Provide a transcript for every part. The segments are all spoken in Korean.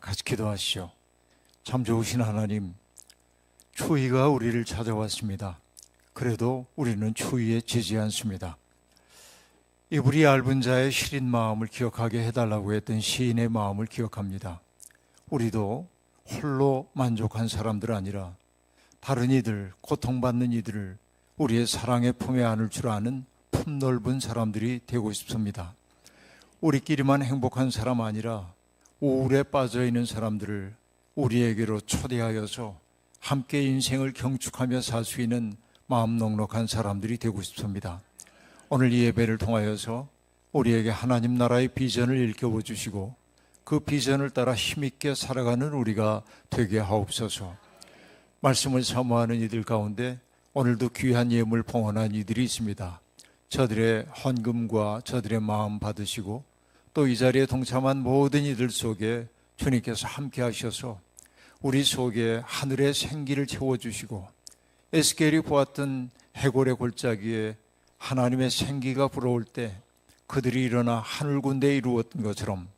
같이 기도하시죠. 참 좋으신 하나님, 추위가 우리를 찾아왔습니다. 그래도 우리는 추위에 지지 않습니다. 이불이 얇은 자의 시린 마음을 기억하게 해달라고 했던 시인의 마음을 기억합니다. 우리도 홀로 만족한 사람들 아니라 다른 이들, 고통받는 이들을 우리의 사랑의 품에 안을 줄 아는 품넓은 사람들이 되고 싶습니다. 우리끼리만 행복한 사람 아니라 우울에 빠져있는 사람들을 우리에게로 초대하여서 함께 인생을 경축하며 살 수 있는 마음 넉넉한 사람들이 되고 싶습니다. 오늘 이 예배를 통하여서 우리에게 하나님 나라의 비전을 일깨워 주시고 그 비전을 따라 힘있게 살아가는 우리가 되게 하옵소서. 말씀을 사모하는 이들 가운데 오늘도 귀한 예물 봉헌한 이들이 있습니다. 저들의 헌금과 저들의 마음 받으시고 또 이 자리에 동참한 모든 이들 속에 주님께서 함께 하셔서 우리 속에 하늘의 생기를 채워주시고 에스겔이 보았던 해골의 골짜기에 하나님의 생기가 불어올 때 그들이 일어나 하늘 군대에 이루었던 것처럼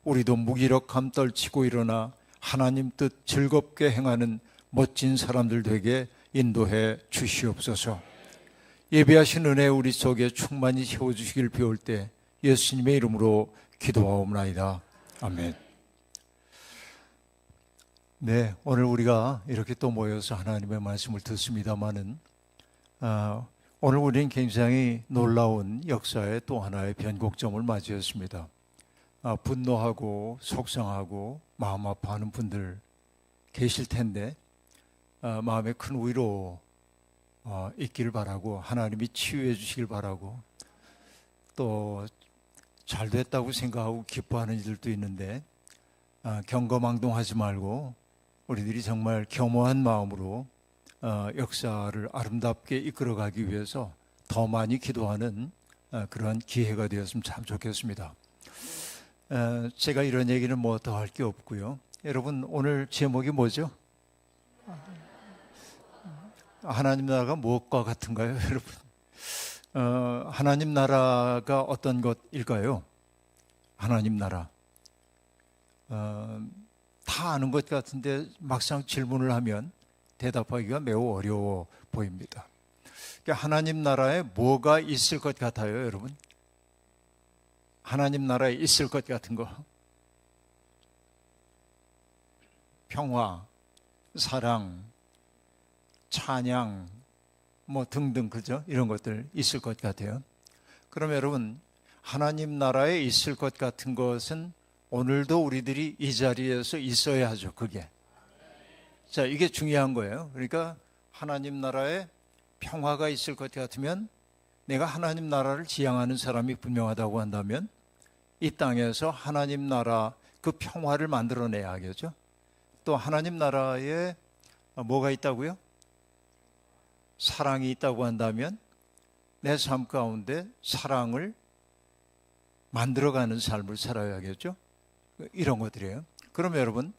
우리도 무기력함 떨치고 일어나 하나님 뜻 즐겁게 행하는 멋진 사람들 되게 인도해 주시옵소서. 예배하신 은혜 우리 속에 충만히 채워주시길 비올 때 예수님의 이름으로 기도하옵나이다. 아멘. 네, 오늘 우리가 이렇게 또 모여서 하나님의 말씀을 듣습니다마는 오늘 우리는 굉장히 놀라운 역사의 또 하나의 변곡점을 맞이했습니다. 분노하고 속상하고 마음 아파하는 분들 계실 텐데 마음에 큰 위로 있기를 바라고 하나님이 치유해 주시길 바라고 또 잘 됐다고 생각하고 기뻐하는 이들도 있는데 경거망동하지 말고 우리들이 정말 겸허한 마음으로 역사를 아름답게 이끌어가기 위해서 더 많이 기도하는 그러한 기회가 되었으면 참 좋겠습니다. 제가 이런 얘기는 뭐 더 할 게 없고요. 여러분 오늘 제목이 뭐죠? 하나님 나라가 무엇과 같은가요, 여러분? 하나님 나라가 어떤 것일까요? 하나님 나라. 다 아는 것 같은데 막상 질문을 하면 대답하기가 매우 어려워 보입니다. 그러니까 하나님 나라에 뭐가 있을 것 같아요, 여러분? 하나님 나라에 있을 것 같은 거. 평화, 사랑, 찬양, 뭐 등등, 그죠? 이런 것들 있을 것 같아요. 그럼 여러분, 하나님 나라에 있을 것 같은 것은 오늘도 우리들이 이 자리에서 있어야 하죠, 그게. 자, 이게 중요한 거예요. 그러니까 하나님 나라에 평화가 있을 것 같으면 내가 하나님 나라를 지향하는 사람이 분명하다고 한다면 이 땅에서 하나님 나라 그 평화를 만들어내야 하겠죠. 또 하나님 나라에 뭐가 있다고요? 사랑이 있다고 한다면 내 삶 가운데 사랑을 만들어가는 삶을 살아야겠죠. 이런 것들이에요. 그러면 여러분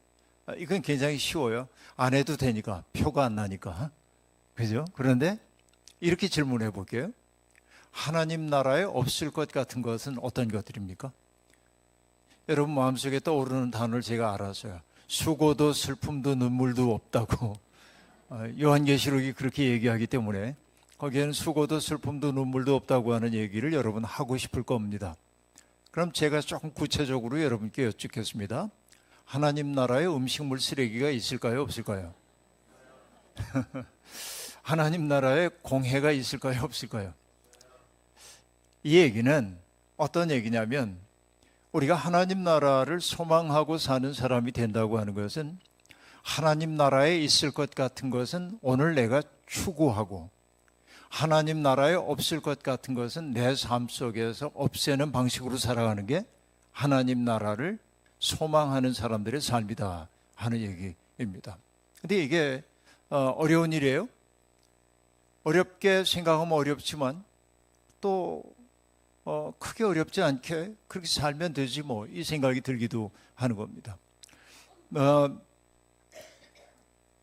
이건 굉장히 쉬워요. 안 해도 되니까, 표가 안 나니까, 그죠? 그런데 이렇게 질문해 볼게요. 하나님 나라에 없을 것 같은 것은 어떤 것들입니까? 여러분 마음속에 떠오르는 단어를 제가 알아서요. 수고도 슬픔도 눈물도 없다고 요한계시록이 그렇게 얘기하기 때문에 거기에는 수고도 슬픔도 눈물도 없다고 하는 얘기를 여러분 하고 싶을 겁니다. 그럼 제가 조금 구체적으로 여러분께 여쭙겠습니다. 하나님 나라에 음식물 쓰레기가 있을까요, 없을까요? 하나님 나라에 공해가 있을까요, 없을까요? 이 얘기는 어떤 얘기냐면 우리가 하나님 나라를 소망하고 사는 사람이 된다고 하는 것은 하나님 나라에 있을 것 같은 것은 오늘 내가 추구하고 하나님 나라에 없을 것 같은 것은 내 삶 속에서 없애는 방식으로 살아가는 게 하나님 나라를 소망하는 사람들의 삶이다 하는 얘기입니다. 근데 이게 어려운 일이에요. 어렵게 생각하면 어렵지만 또 크게 어렵지 않게 그렇게 살면 되지 뭐 이 생각이 들기도 하는 겁니다.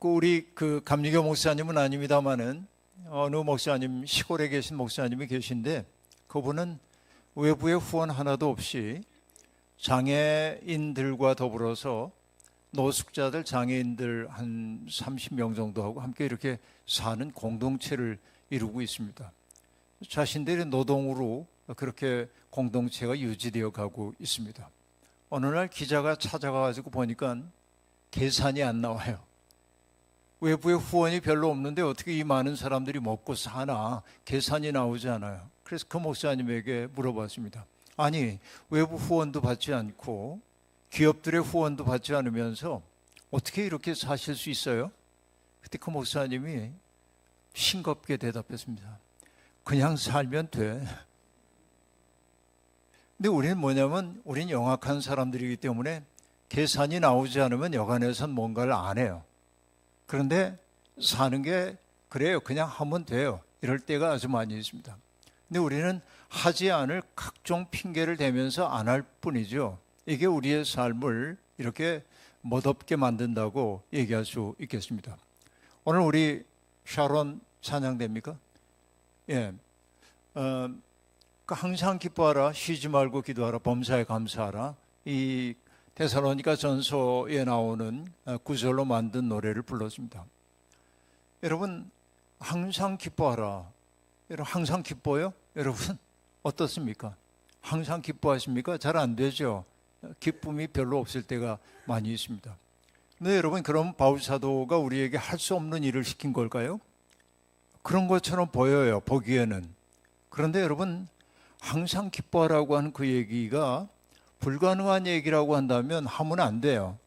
우리 감리교 목사님은 아닙니다만은 어느 목사님, 시골에 계신 목사님이 계신데 그분은 외부의 후원 하나도 없이 장애인들과 더불어서 노숙자들, 장애인들 한 30명 정도하고 함께 이렇게 사는 공동체를 이루고 있습니다. 자신들의 노동으로 그렇게 공동체가 유지되어 가고 있습니다. 어느 날 기자가 찾아가가지고 보니까 계산이 안 나와요. 외부의 후원이 별로 없는데 어떻게 이 많은 사람들이 먹고 사나, 계산이 나오지 않아요. 그래서 그 목사님에게 물어봤습니다. 아니, 외부 후원도 받지 않고 기업들의 후원도 받지 않으면서 어떻게 이렇게 사실 수 있어요? 그때 그 목사님이 싱겁게 대답했습니다. 그냥 살면 돼. 근데 우리는 뭐냐면 우리는 영악한 사람들이기 때문에 계산이 나오지 않으면 여간에선 뭔가를 안 해요. 그런데 사는 게 그래요. 그냥 하면 돼요. 이럴 때가 아주 많이 있습니다. 근데 우리는 하지 않을 각종 핑계를 대면서 안 할 뿐이죠. 이게 우리의 삶을 이렇게 멋없게 만든다고 얘기할 수 있겠습니다. 오늘 우리 샤론 찬양됩니까? 예. 항상 기뻐하라, 쉬지 말고 기도하라, 범사에 감사하라. 이 데살로니가 전서에 나오는 구절로 만든 노래를 불렀습니다. 여러분, 항상 기뻐하라. 여러분, 항상 기뻐요? 여러분, 어떻습니까? 항상 기뻐하십니까? 잘 안 되죠. 기쁨이 별로 없을 때가 많이 있습니다. 근데 여러분, 그럼 바울 사도가 우리에게 할 수 없는 일을 시킨 걸까요? 그런 것처럼 보여요, 보기에는. 그런데 여러분, 항상 기뻐하라고 하는 그 얘기가 불가능한 얘기라고 한다면 하면 안 돼요.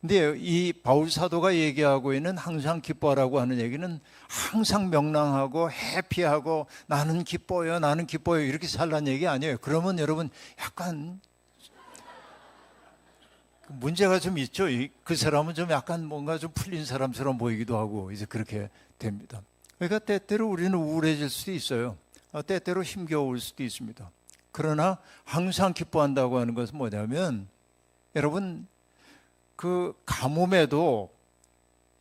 근데 이 바울 사도가 얘기하고 있는 항상 기뻐하라고 하는 얘기는 항상 명랑하고 해피하고 나는 기뻐요, 나는 기뻐요 이렇게 살라는 얘기 아니에요. 그러면 여러분 약간 문제가 좀 있죠. 그 사람은 좀 약간 뭔가 좀 풀린 사람처럼 보이기도 하고 이제 그렇게 됩니다. 그러니까 때때로 우리는 우울해질 수도 있어요. 때때로 힘겨울 수도 있습니다. 그러나 항상 기뻐한다고 하는 것은 뭐냐면 여러분 그 가뭄에도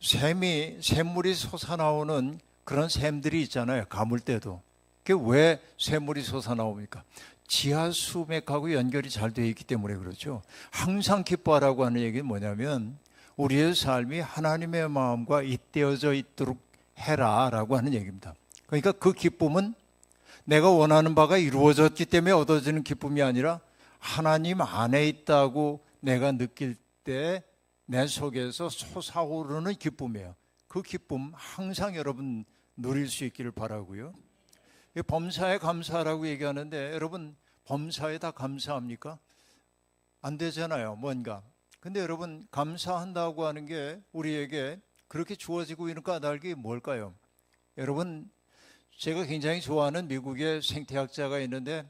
샘물이 솟아나오는 그런 샘들이 있잖아요. 가물 때도. 그게 왜 샘물이 솟아나옵니까? 지하수맥하고 연결이 잘 되어 있기 때문에 그렇죠. 항상 기뻐하라고 하는 얘기는 뭐냐면 우리의 삶이 하나님의 마음과 잇대어져 있도록 해라라고 하는 얘기입니다. 그러니까 그 기쁨은 내가 원하는 바가 이루어졌기 때문에 얻어지는 기쁨이 아니라 하나님 안에 있다고 내가 느낄 때 내 속에서 솟아오르는 기쁨이에요. 그 기쁨 항상 여러분 누릴 수 있기를 바라고요. 범사에 감사하라고 얘기하는데 여러분 범사에 다 감사합니까? 안 되잖아요. 뭔가. 근데 여러분 감사한다고 하는 게 우리에게 그렇게 주어지고 있는 까닭이 뭘까요? 여러분 제가 굉장히 좋아하는 미국의 생태학자가 있는데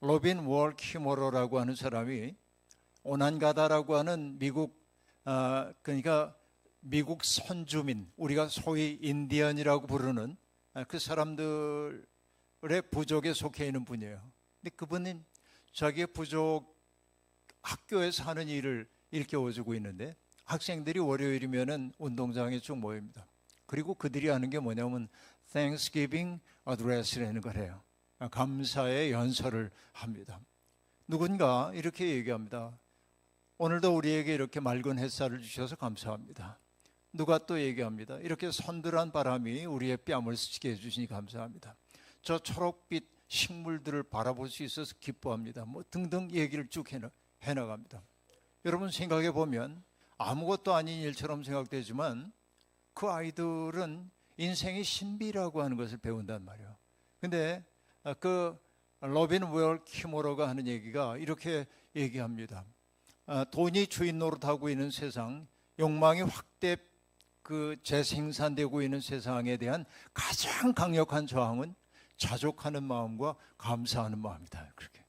로빈 월 키모로라고 하는 사람이 오난가다라고 하는 그러니까 미국 선주민, 우리가 소위 인디언이라고 부르는 그 사람들의 부족에 속해 있는 분이에요. 근데 그분은 자기의 부족 학교에서 하는 일을 일깨워주고 있는데 학생들이 월요일이면은 운동장에 쭉 모입니다. 그리고 그들이 하는 게 뭐냐면 Thanksgiving Address라는 걸 해요. 감사의 연설을 합니다. 누군가 이렇게 얘기합니다. 오늘도 우리에게 이렇게 맑은 햇살을 주셔서 감사합니다. 누가 또 얘기합니다. 이렇게 선들한 바람이 우리의 뺨을 스치게 해주시니 감사합니다. 저 초록빛 식물들을 바라볼 수 있어서 기뻐합니다. 뭐 등등 얘기를 쭉 해나갑니다. 여러분 생각해 보면 아무것도 아닌 일처럼 생각되지만 그 아이들은 인생의 신비라고 하는 것을 배운단 말이에요. 근데 그 로빈 웰 키모로가 하는 얘기가 이렇게 얘기합니다. 돈이 주인 노릇하고 있는 세상, 욕망이 확대 재생산되고 있는 세상에 대한 가장 강력한 저항은 자족하는 마음과 감사하는 마음이다. 그렇게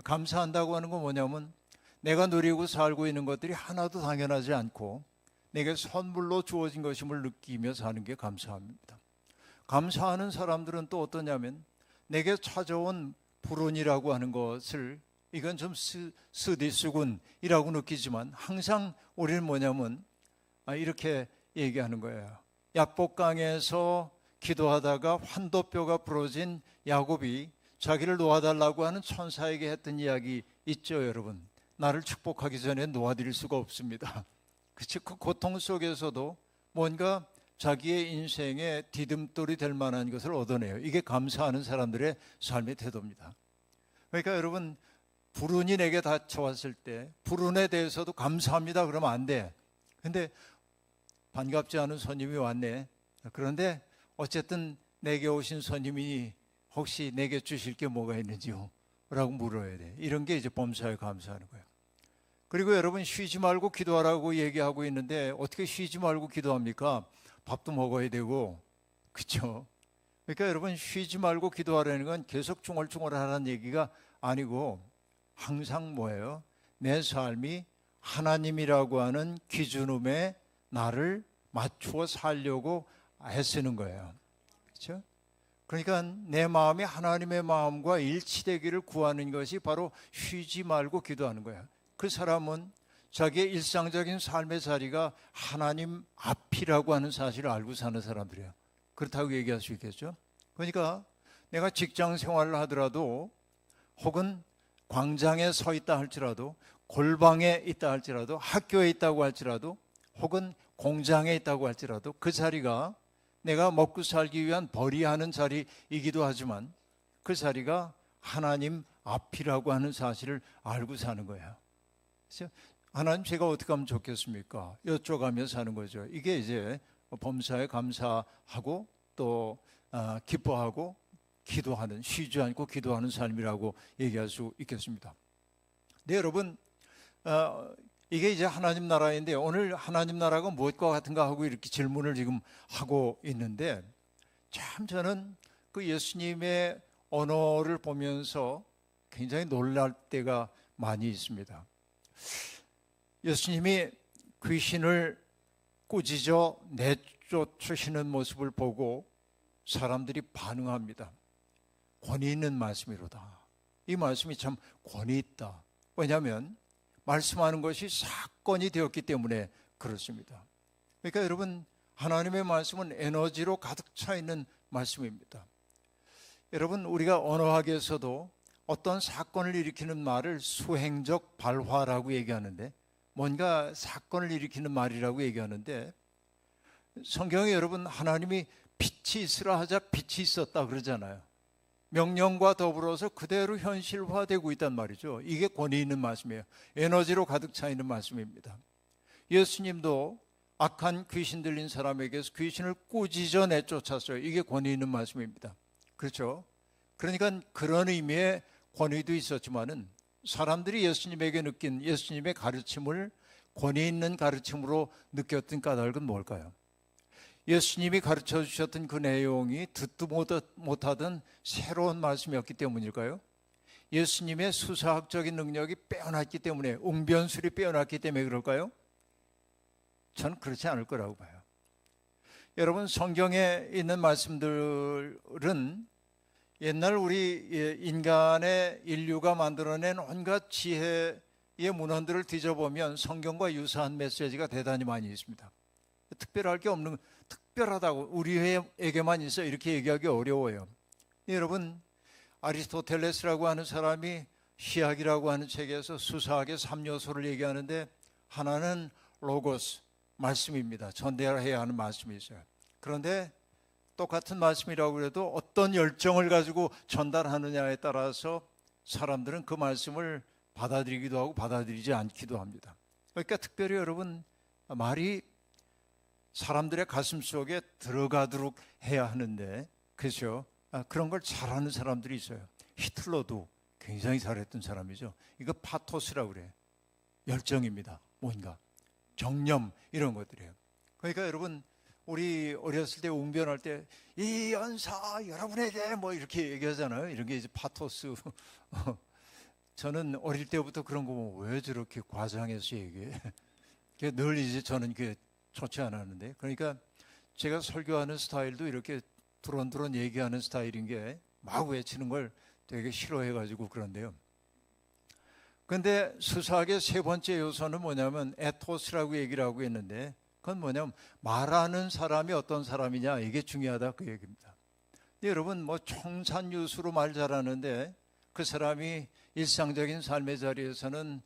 감사한다고 하는 건 뭐냐면 내가 누리고 살고 있는 것들이 하나도 당연하지 않고 내게 선물로 주어진 것임을 느끼며 사는 게 감사합니다. 감사하는 사람들은 또 어떠냐면 내게 찾아온 불운이라고 하는 것을 이건 좀 쓰디쓰군이라고 느끼지만 항상 우리는 뭐냐면 이렇게 얘기하는 거예요. 약복강에서 기도하다가 환도뼈가 부러진 야곱이 자기를 놓아달라고 하는 천사에게 했던 이야기 있죠, 여러분. 나를 축복하기 전에 놓아드릴 수가 없습니다. 그치? 그 고통 속에서도 뭔가 자기의 인생에 디딤돌이 될 만한 것을 얻어내요. 이게 감사하는 사람들의 삶의 태도입니다. 그러니까 여러분, 불운이 내게 닥쳐왔을 때 불운에 대해서도 감사합니다 그러면 안 돼. 근데 반갑지 않은 손님이 왔네. 그런데 어쨌든 내게 오신 손님이 혹시 내게 주실 게 뭐가 있는지요? 라고 물어야 돼. 이런 게 이제 범사에 감사하는 거예요. 그리고 여러분, 쉬지 말고 기도하라고 얘기하고 있는데 어떻게 쉬지 말고 기도합니까? 밥도 먹어야 되고, 그렇죠? 그러니까 여러분, 쉬지 말고 기도하라는 건 계속 중얼중얼 하라는 얘기가 아니고 항상 뭐예요? 내 삶이 하나님이라고 하는 기준음에 나를 맞추어 살려고 애쓰는 거예요. 그렇죠? 그러니까 내 마음이 하나님의 마음과 일치되기를 구하는 것이 바로 쉬지 말고 기도하는 거예요. 그 사람은 자기의 일상적인 삶의 자리가 하나님 앞이라고 하는 사실을 알고 사는 사람들이에요. 그렇다고 얘기할 수 있겠죠. 그러니까 내가 직장 생활을 하더라도 혹은 광장에 서 있다 할지라도 골방에 있다 할지라도 학교에 있다고 할지라도 혹은 공장에 있다고 할지라도 그 자리가 내가 먹고 살기 위한 벌이하는 자리이기도 하지만 그 자리가 하나님 앞이라고 하는 사실을 알고 사는 거예요. 그래서 하나님, 제가 어떻게 하면 좋겠습니까? 여쭤가며 사는 거죠. 이게 이제 범사에 감사하고 또 기뻐하고 기도하는, 쉬지 않고 기도하는 삶이라고 얘기할 수 있겠습니다. 네, 여러분, 이게 이제 하나님 나라인데 오늘 하나님 나라가 무엇과 같은가 하고 이렇게 질문을 지금 하고 있는데 참 저는 그 예수님의 언어를 보면서 굉장히 놀랄 때가 많이 있습니다. 예수님이 귀신을 꾸짖어 내쫓으시는 모습을 보고 사람들이 반응합니다. 권위 있는 말씀이로다. 이 말씀이 참 권위 있다. 왜냐하면 말씀하는 것이 사건이 되었기 때문에 그렇습니다. 그러니까 여러분, 하나님의 말씀은 에너지로 가득 차 있는 말씀입니다. 여러분, 우리가 언어학에서도 어떤 사건을 일으키는 말을 수행적 발화라고 얘기하는데 뭔가 사건을 일으키는 말이라고 얘기하는데 성경에 여러분, 하나님이 빛이 있으라 하자 빛이 있었다 그러잖아요. 명령과 더불어서 그대로 현실화되고 있단 말이죠. 이게 권위 있는 말씀이에요. 에너지로 가득 차 있는 말씀입니다. 예수님도 악한 귀신 들린 사람에게서 귀신을 꾸짖어 내쫓았어요. 이게 권위 있는 말씀입니다. 그렇죠? 그러니까 그런 의미의 권위도 있었지만은 사람들이 예수님에게 느낀 예수님의 가르침을 권위 있는 가르침으로 느꼈던 까닭은 뭘까요? 예수님이 가르쳐 주셨던 그 내용이 듣도 못하던 새로운 말씀이었기 때문일까요? 예수님의 수사학적인 능력이 빼어났기 때문에, 웅변술이 빼어났기 때문에 그럴까요? 저는 그렇지 않을 거라고 봐요. 여러분, 성경에 있는 말씀들은 옛날 우리 인간의 인류가 만들어낸 온갖 지혜의 문헌들을 뒤져보면 성경과 유사한 메시지가 대단히 많이 있습니다. 특별할 게 없는, 특별하다고 우리에게만 있어 이렇게 얘기하기 어려워요. 여러분, 아리스토텔레스라고 하는 사람이 시학이라고 하는 책에서 수사학의 3요소를 얘기하는데 하나는 로고스, 말씀입니다. 전달해야 하는 말씀이 있어요. 그런데 똑같은 말씀이라고 해도 어떤 열정을 가지고 전달하느냐에 따라서 사람들은 그 말씀을 받아들이기도 하고 받아들이지 않기도 합니다. 그러니까 특별히 여러분, 말이 사람들의 가슴 속에 들어가도록 해야 하는데, 그렇죠? 그런 걸 잘하는 사람들이 있어요. 히틀러도 굉장히 잘했던 사람이죠. 이거 파토스라고 그래요. 열정입니다. 뭔가 정념, 이런 것들이에요. 그러니까 여러분, 우리 어렸을 때 웅변할 때 이 연사 여러분에게 뭐 이렇게 얘기하잖아요. 이런 게 이제 파토스. 저는 어릴 때부터 그런 거 보면 왜 저렇게 과장해서 얘기해? 늘 이제 저는 그게 좋지 않았는데, 그러니까 제가 설교하는 스타일도 이렇게 두런두런 얘기하는 스타일인 게 막 외치는 걸 되게 싫어해가지고 그런데요. 그런데 수사학의 세 번째 요소는 뭐냐면 에토스라고 얘기를 하고 있는데, 그건 뭐냐면 말하는 사람이 어떤 사람이냐, 이게 중요하다 그 얘기입니다. 근데 여러분, 뭐 청산유수로 말 잘하는데 그 사람이 일상적인 삶의 자리에서는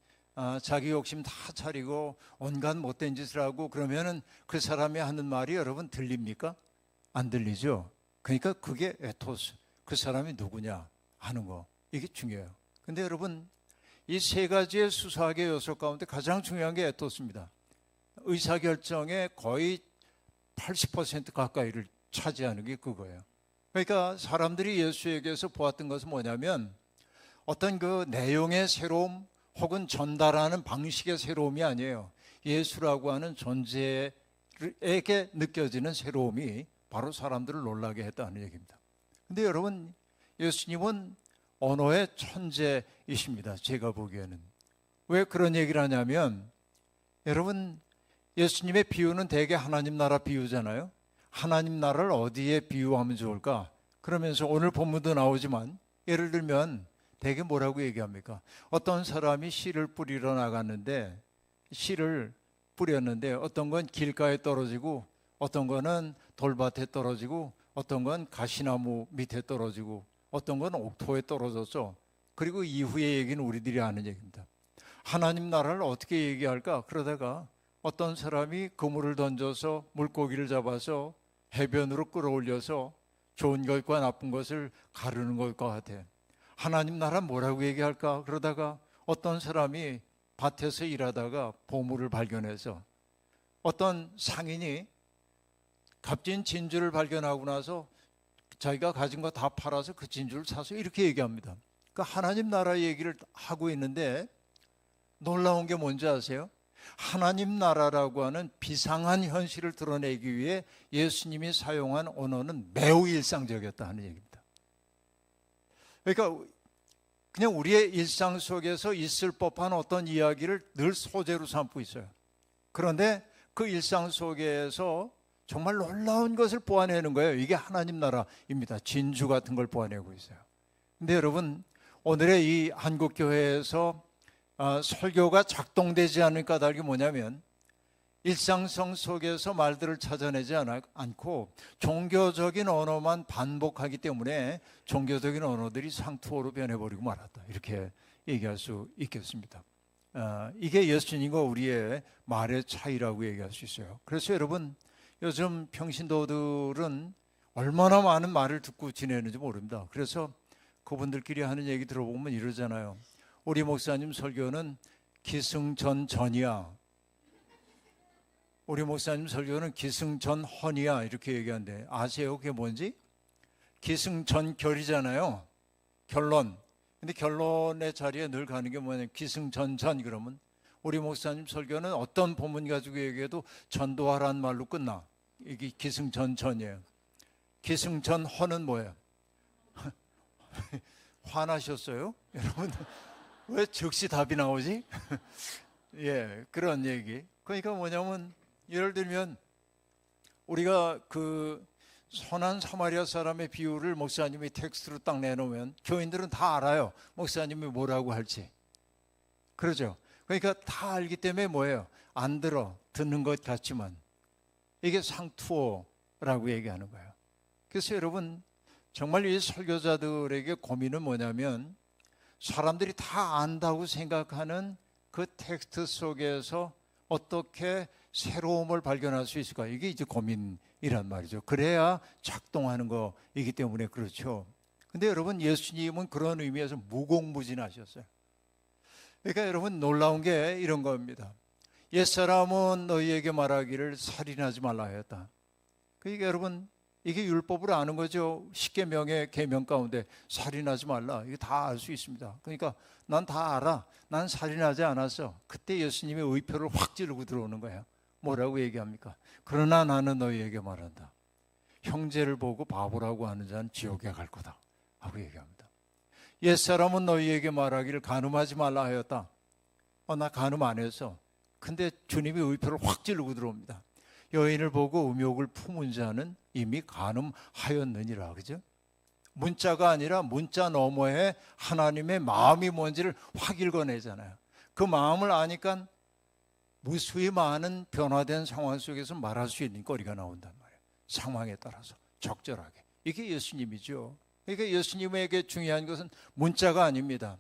자기 욕심 다 차리고 온갖 못된 짓을 하고 그러면은 그 사람이 하는 말이 여러분 들립니까? 안 들리죠? 그러니까 그게 에토스, 그 사람이 누구냐 하는 거, 이게 중요해요. 근데 여러분, 이 세 가지의 수사학의 요소 가운데 가장 중요한 게 에토스입니다. 의사결정의 거의 80% 가까이를 차지하는 게 그거예요. 그러니까 사람들이 예수에게서 보았던 것은 뭐냐면 어떤 그 내용의 새로움 혹은 전달하는 방식의 새로움이 아니에요. 예수라고 하는 존재에게 느껴지는 새로움이 바로 사람들을 놀라게 했다는 얘기입니다. 근데 여러분, 예수님은 언어의 천재이십니다. 제가 보기에는. 왜 그런 얘기를 하냐면, 여러분, 예수님의 비유는 대개 하나님 나라 비유잖아요. 하나님 나라를 어디에 비유하면 좋을까? 그러면서 오늘 본문도 나오지만, 예를 들면 대개 뭐라고 얘기합니까? 어떤 사람이 씨를 뿌리러 나갔는데, 씨를 뿌렸는데 어떤 건 길가에 떨어지고 어떤 거는 돌밭에 떨어지고 어떤 건 가시나무 밑에 떨어지고 어떤 건 옥토에 떨어졌죠. 그리고 이후의 얘기는 우리들이 아는 얘기입니다. 하나님 나라를 어떻게 얘기할까? 그러다가 어떤 사람이 그물을 던져서 물고기를 잡아서 해변으로 끌어올려서 좋은 것과 나쁜 것을 가르는 것과 같아. 하나님 나라 뭐라고 얘기할까? 그러다가 어떤 사람이 밭에서 일하다가 보물을 발견해서 어떤 상인이 값진 진주를 발견하고 나서 자기가 가진 거 다 팔아서 그 진주를 사서 이렇게 얘기합니다. 그러니까 하나님 나라 얘기를 하고 있는데 놀라운 게 뭔지 아세요? 하나님 나라라고 하는 비상한 현실을 드러내기 위해 예수님이 사용한 언어는 매우 일상적이었다는 얘기입니다. 그러니까 그냥 우리의 일상 속에서 있을 법한 어떤 이야기를 늘 소재로 삼고 있어요. 그런데 그 일상 속에서 정말 놀라운 것을 보아내는 거예요. 이게 하나님 나라입니다. 진주 같은 걸 보아내고 있어요. 근데 여러분, 오늘의 이 한국교회에서 설교가 작동되지 않을 까닭이 뭐냐면 일상성 속에서 말들을 찾아내지 않고 종교적인 언어만 반복하기 때문에 종교적인 언어들이 상투어로 변해버리고 말았다. 이렇게 얘기할 수 있겠습니다. 이게 예수님과 우리의 말의 차이라고 얘기할 수 있어요. 그래서 여러분, 요즘 평신도들은 얼마나 많은 말을 듣고 지내는지 모릅니다. 그래서 그분들끼리 하는 얘기 들어보면 이러잖아요. 우리 목사님 설교는 기승전전이야. 우리 목사님 설교는 기승전헌이야. 이렇게 얘기하는데 아세요? 그게 뭔지? 기승전결이잖아요. 결론. 근데 결론의 자리에 늘 가는 게 뭐냐면 기승전전. 그러면 우리 목사님 설교는 어떤 본문 가지고 얘기해도 전도하라는 말로 끝나. 이게 기승전전이에요. 기승전헌은 뭐예요? 화나셨어요? 여러분 왜 즉시 답이 나오지? 예, 그런 얘기. 그러니까 뭐냐면 예를 들면 우리가 그 선한 사마리아 사람의 비유를 목사님이 텍스트로 딱 내놓으면 교인들은 다 알아요. 목사님이 뭐라고 할지. 그러죠. 그러니까 다 알기 때문에 뭐예요? 안 들어. 듣는 것 같지만. 이게 상투어라고 얘기하는 거예요. 그래서 여러분, 정말 이 설교자들에게 고민은 뭐냐면 사람들이 다 안다고 생각하는 그 텍스트 속에서 어떻게 새로움을 발견할 수 있을까? 이게 이제 고민이란 말이죠. 그래야 작동하는 거이기 때문에 그렇죠. 근데 여러분, 예수님은 그런 의미에서 무궁무진하셨어요. 그러니까 여러분, 놀라운 게 이런 겁니다. 옛사람은 너희에게 말하기를 살인하지 말라 하였다. 그러니까 여러분, 이게 율법으로 아는 거죠. 10계명의 계명 가운데 살인하지 말라. 이게 다 알 수 있습니다. 그러니까 난 다 알아. 난 살인하지 않았어. 그때 예수님의 의표를 확 찌르고 들어오는 거예요. 뭐라고 얘기합니까? 그러나 나는 너희에게 말한다. 형제를 보고 바보라고 하는 자는 지옥에 갈 거다. 하고 얘기합니다. 옛사람은 너희에게 말하기를 간음하지 말라 하였다. 나 간음 안 했어. 근데 주님이 의표를 확 찌르고 들어옵니다. 여인을 보고 음욕을 품은 자는 이미 간음하였느니라. 그죠? 문자가 아니라 문자 너머에 하나님의 마음이 뭔지를 확 읽어내잖아요. 그 마음을 아니까 무수히 많은 변화된 상황 속에서 말할 수 있는 거리가 나온단 말이에요. 상황에 따라서 적절하게. 이게 예수님이죠. 그러니까 예수님에게 중요한 것은 문자가 아닙니다.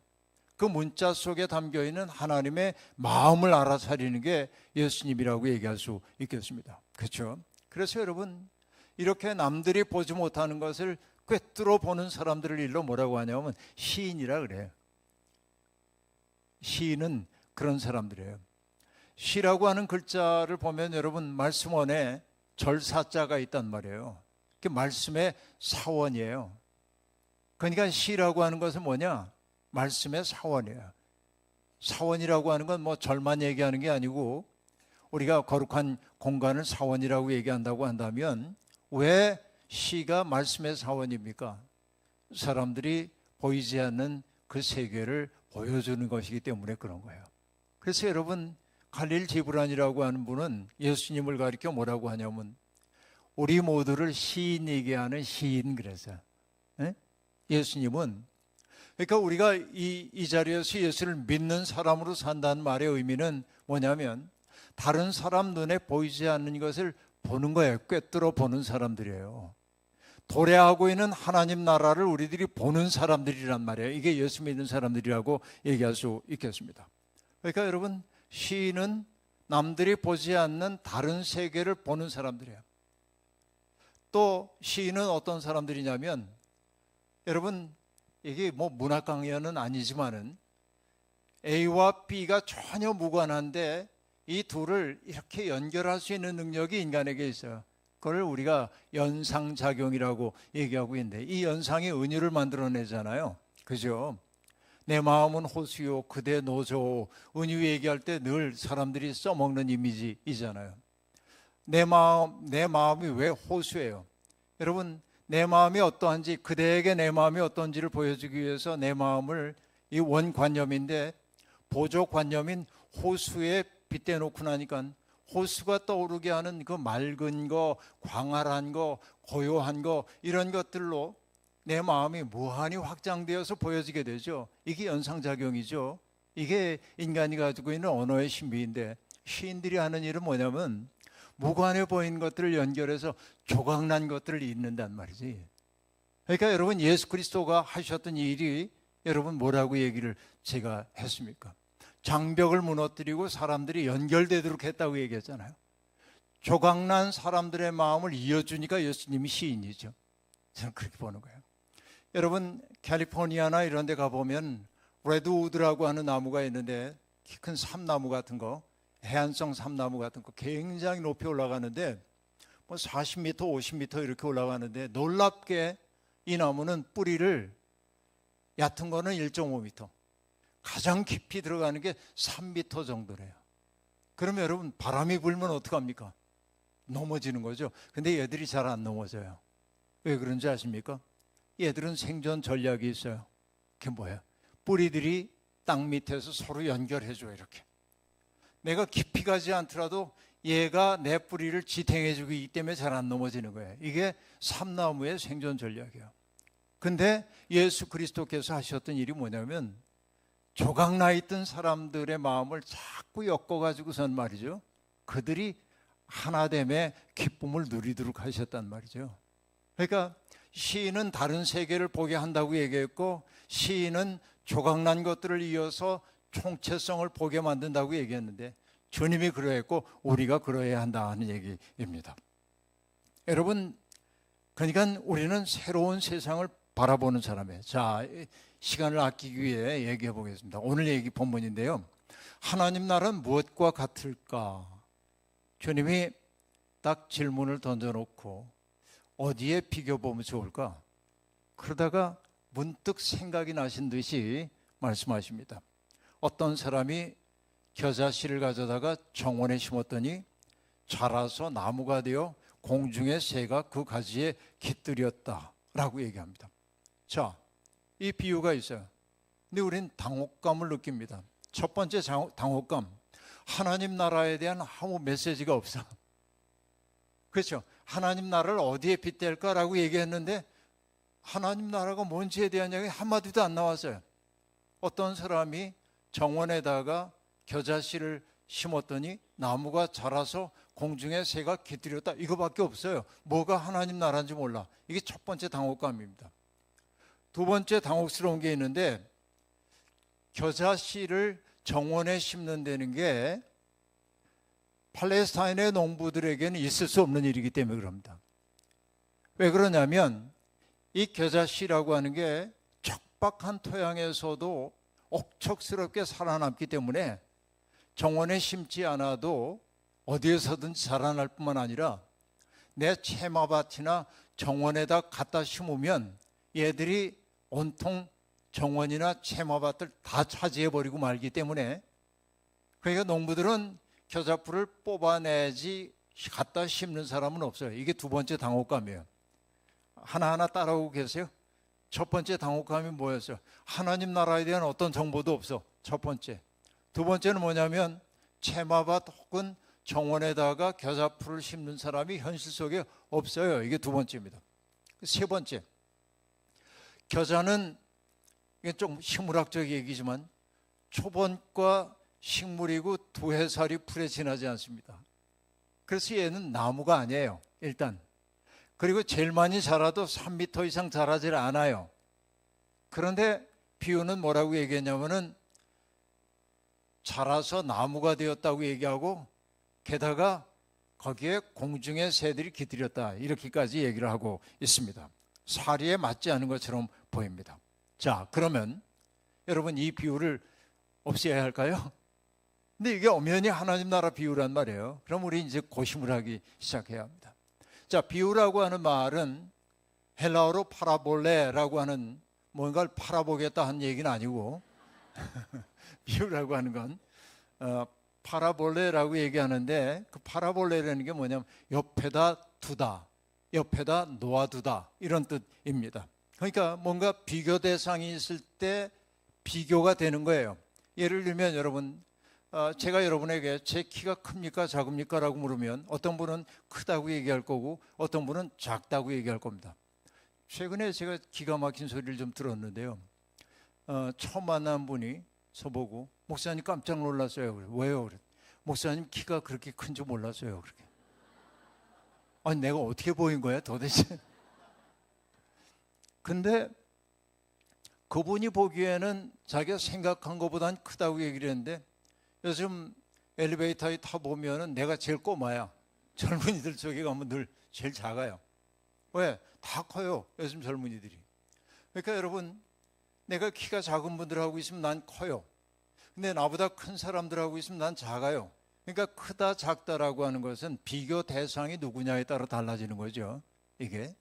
그 문자 속에 담겨있는 하나님의 마음을 알아차리는 게 예수님이라고 얘기할 수 있겠습니다. 그렇죠? 그래서 여러분, 이렇게 남들이 보지 못하는 것을 꿰뚫어 보는 사람들을 일로 뭐라고 하냐면 시인이라 그래요. 시인은 그런 사람들이에요. 시라고 하는 글자를 보면 여러분, 말씀원에 절사자가 있단 말이에요. 그 말씀의 사원이에요. 그러니까 시라고 하는 것은 뭐냐? 말씀의 사원이에요. 사원이라고 하는 건 뭐 절만 얘기하는 게 아니고, 우리가 거룩한 공간을 사원이라고 얘기한다고 한다면 왜 시가 말씀의 사원입니까? 사람들이 보이지 않는 그 세계를 보여주는 것이기 때문에 그런 거예요. 그래서 여러분, 갈릴 지브란이라고 하는 분은 예수님을 가리켜 뭐라고 하냐면 우리 모두를 시인이게 하는 시인, 그래서 예수님은, 그러니까 우리가 이 자리에서 예수를 믿는 사람으로 산다는 말의 의미는 뭐냐면 다른 사람 눈에 보이지 않는 것을 보는 거예요. 꿰뚫어 보는 사람들이에요. 도래하고 있는 하나님 나라를 우리들이 보는 사람들이란 말이에요. 이게 예수 믿는 사람들이라고 얘기할 수 있겠습니다. 그러니까 여러분, 시인은 남들이 보지 않는 다른 세계를 보는 사람들이에요. 또 시인은 어떤 사람들이냐면, 여러분, 이게 뭐 문학 강연은 아니지만은 A와 B가 전혀 무관한데 이 둘을 이렇게 연결할 수 있는 능력이 인간에게 있어요. 그걸 우리가 연상작용이라고 얘기하고 있는데, 이 연상이 은유를 만들어내잖아요. 그죠? 내 마음은 호수요 그대 노조. 은유 얘기할 때 늘 사람들이 써먹는 이미지이잖아요. 내 마음이 왜 호수예요? 여러분, 내 마음이 어떠한지, 그대에게 내 마음이 어떤지를 보여주기 위해서 내 마음을, 이 원관념인데 보조관념인 호수에 빗대놓고 나니까 호수가 떠오르게 하는 그 맑은 거, 광활한 거, 고요한 거, 이런 것들로 내 마음이 무한히 확장되어서 보여지게 되죠. 이게 연상작용이죠. 이게 인간이 가지고 있는 언어의 신비인데, 시인들이 하는 일은 뭐냐면 무관해 보이는 것들을 연결해서 조각난 것들을 잇는단 말이지. 그러니까 여러분, 예수 그리스도가 하셨던 일이, 여러분 뭐라고 얘기를 제가 했습니까? 장벽을 무너뜨리고 사람들이 연결되도록 했다고 얘기했잖아요. 조각난 사람들의 마음을 이어주니까 예수님이 시인이죠. 저는 그렇게 보는 거예요. 여러분, 캘리포니아나 이런 데 가보면 레드우드라고 하는 나무가 있는데, 키 큰 삼나무 같은 거, 해안성 삼나무 같은 거 굉장히 높이 올라가는데 뭐 40m, 50m 이렇게 올라가는데, 놀랍게 이 나무는 뿌리를, 얕은 거는 1.5m, 가장 깊이 들어가는 게 3m 정도래요. 그러면 여러분, 바람이 불면 어떡합니까? 넘어지는 거죠. 근데 얘들이 잘 안 넘어져요. 왜 그런지 아십니까? 얘들은 생존 전략이 있어요. 그게 뭐예요? 뿌리들이 땅 밑에서 서로 연결해줘요. 이렇게 내가 깊이 가지 않더라도 얘가 내 뿌리를 지탱해주기 때문에 잘 안 넘어지는 거예요. 이게 삼나무의 생존 전략이에요. 근데 예수 그리스도께서 하셨던 일이 뭐냐면, 조각나 있던 사람들의 마음을 자꾸 엮어가지고선 말이죠, 그들이 하나됨의 기쁨을 누리도록 하셨단 말이죠. 그러니까 시인은 다른 세계를 보게 한다고 얘기했고, 시인은 조각난 것들을 이어서 총체성을 보게 만든다고 얘기했는데, 주님이 그러했고 우리가 그러해야 한다는 얘기입니다. 여러분, 그러니까 우리는 새로운 세상을 바라보는 사람이에요. 자, 시간을 아끼기 위해 얘기해 보겠습니다. 오늘 얘기 본문인데요, 하나님 나라는 무엇과 같을까? 주님이 딱 질문을 던져놓고 어디에 비교보면 좋을까? 그러다가 문득 생각이 나신 듯이 말씀하십니다. 어떤 사람이 겨자씨를 가져다가 정원에 심었더니 자라서 나무가 되어 공중의 새가 그 가지에 깃들였다 라고 얘기합니다. 자, 이 비유가 있어요. 근데 우린 당혹감을 느낍니다. 첫 번째 당혹감, 하나님 나라에 대한 아무 메시지가 없어. 그렇죠? 하나님 나라를 어디에 빗댈까라고 얘기했는데 하나님 나라가 뭔지에 대한 이야기 한마디도 안 나왔어요. 어떤 사람이 정원에다가 겨자씨를 심었더니 나무가 자라서 공중에 새가 깃들였다, 이거밖에 없어요. 뭐가 하나님 나라인지 몰라. 이게 첫 번째 당혹감입니다. 두 번째 당혹스러운 게 있는데, 겨자씨를 정원에 심는다는 게 팔레스타인의 농부들에게는 있을 수 없는 일이기 때문에 그럽니다. 왜 그러냐면 이 겨자씨라고 하는 게 척박한 토양에서도 억척스럽게 살아남기 때문에 정원에 심지 않아도 어디에서든 자라날 뿐만 아니라 내 채마밭이나 정원에다 갖다 심으면 얘들이 온통 정원이나 채마밭을 다 차지해버리고 말기 때문에, 그러니까 농부들은 겨자풀을 뽑아내지 갖다 심는 사람은 없어요. 이게 두 번째 당혹감이에요. 하나하나 따라오고 계세요? 첫 번째 당혹감이 뭐였어요? 하나님 나라에 대한 어떤 정보도 없어. 첫 번째. 두 번째는 뭐냐면 채마밭 혹은 정원에다가 겨자풀을 심는 사람이 현실 속에 없어요. 이게 두 번째입니다. 세 번째, 겨자는, 이게 좀 식물학적 얘기지만 초본과 식물이고 두 해살이 풀에 지나지 않습니다. 그래서 얘는 나무가 아니에요, 일단. 그리고 제일 많이 자라도 3m 이상 자라질 않아요. 그런데 비유는 뭐라고 얘기했냐면은 자라서 나무가 되었다고 얘기하고 게다가 거기에 공중의 새들이 깃들였다, 이렇게까지 얘기를 하고 있습니다. 사리에 맞지 않은 것처럼 보입니다. 자, 그러면 여러분 이 비유를 없애야 할까요? 근데 이게 엄연히 하나님 나라 비유란 말이에요. 그럼 우리 이제 고심을 하기 시작해야 합니다. 자, 비유라고 하는 말은 헬라어로 파라볼레라고 하는, 뭔가를 팔아보겠다 하는 얘기는 아니고 비유라고 하는 건 파라볼레라고 얘기하는데, 그 파라볼레라는 게 뭐냐면 옆에다 두다, 옆에다 놓아두다, 이런 뜻입니다. 그러니까 뭔가 비교 대상이 있을 때 비교가 되는 거예요. 예를 들면 여러분, 제가 여러분에게 제 키가 큽니까 작습니까 라고 물으면 어떤 분은 크다고 얘기할 거고 어떤 분은 작다고 얘기할 겁니다. 최근에 제가 기가 막힌 소리를 좀 들었는데요. 처음 만난 분이 저보고 목사님 깜짝 놀랐어요. 그래. 왜요? 그래. 목사님 키가 그렇게 큰 줄 몰랐어요. 그렇게. 아니 내가 어떻게 보인 거야 도대체? 근데 그분이 보기에는 자기가 생각한 것보다는 크다고 얘기를 했는데, 요즘 엘리베이터에 타보면은 내가 제일 꼬마야. 젊은이들 쪽에 가면 늘 제일 작아요. 왜? 다 커요, 요즘 젊은이들이. 그러니까 여러분, 내가 키가 작은 분들하고 있으면 난 커요. 근데 나보다 큰 사람들하고 있으면 난 작아요. 그러니까 크다 작다라고 하는 것은 비교 대상이 누구냐에 따라 달라지는 거죠. 이게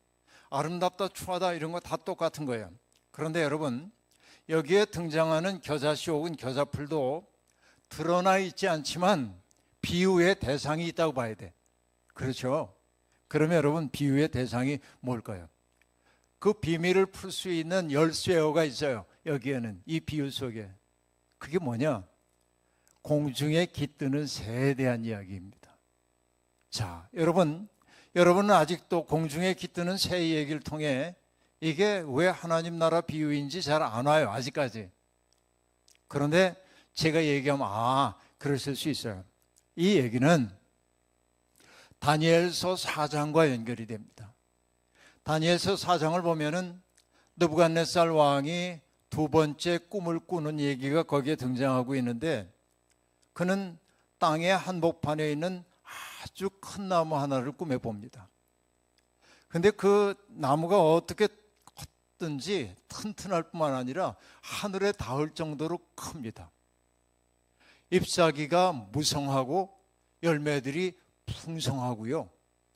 아름답다 추하다 이런 거 다 똑같은 거예요. 그런데 여러분, 여기에 등장하는 겨자씨 혹은 겨자풀도 드러나 있지 않지만 비유의 대상이 있다고 봐야 돼. 그렇죠? 그러면 여러분, 비유의 대상이 뭘까요? 그 비밀을 풀 수 있는 열쇠어가 있어요. 여기에는, 이 비유 속에. 그게 뭐냐? 공중에 깃드는 새에 대한 이야기입니다. 자, 여러분은 아직도 공중에 깃드는 새 얘기를 통해 이게 왜 하나님 나라 비유인지 잘 안 와요, 아직까지. 그런데 제가 얘기하면 그러실 수 있어요. 이 얘기는 다니엘서 4장과 연결이 됩니다. 다니엘서 4장을 보면은 느부갓네살 왕이 두 번째 꿈을 꾸는 얘기가 거기에 등장하고 있는데, 그는 땅의 한복판에 있는 아주 큰 나무 하나를 꿈에 봅니다. 근데 그 나무가 어떻게 컸든지 튼튼할 뿐만 아니라 하늘에 닿을 정도로 큽니다. 잎사귀가 무성하고 열매들이 풍성하고요.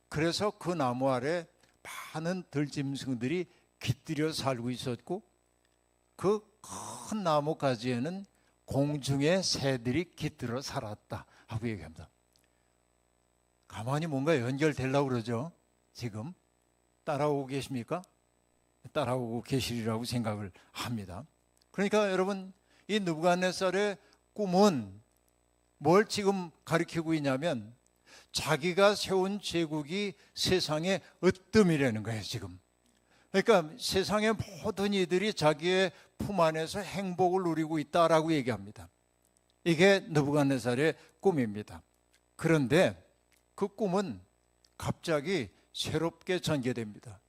그래서 그 나무 아래 많은 들짐승들이 깃들여 살고 있었고, 그 큰 나무 가지에는 공중의 새들이 깃들어 살았다 하고 얘기합니다. 가만히 뭔가 연결되려고 그러죠. 지금 따라오고 계십니까? 따라오고 계시리라고 생각을 합니다. 그러니까 여러분, 이 느부갓네살의 꿈은 뭘 지금 가리키고 있냐면 자기가 세운 제국이 세상의 으뜸이라는 거예요, 지금. 그러니까 세상의 모든 이들이 자기의 품 안에서 행복을 누리고 있다라고 얘기합니다. 이게 느부갓네살의 꿈입니다. 그런데 그 꿈은 갑자기 새롭게 전개됩니다.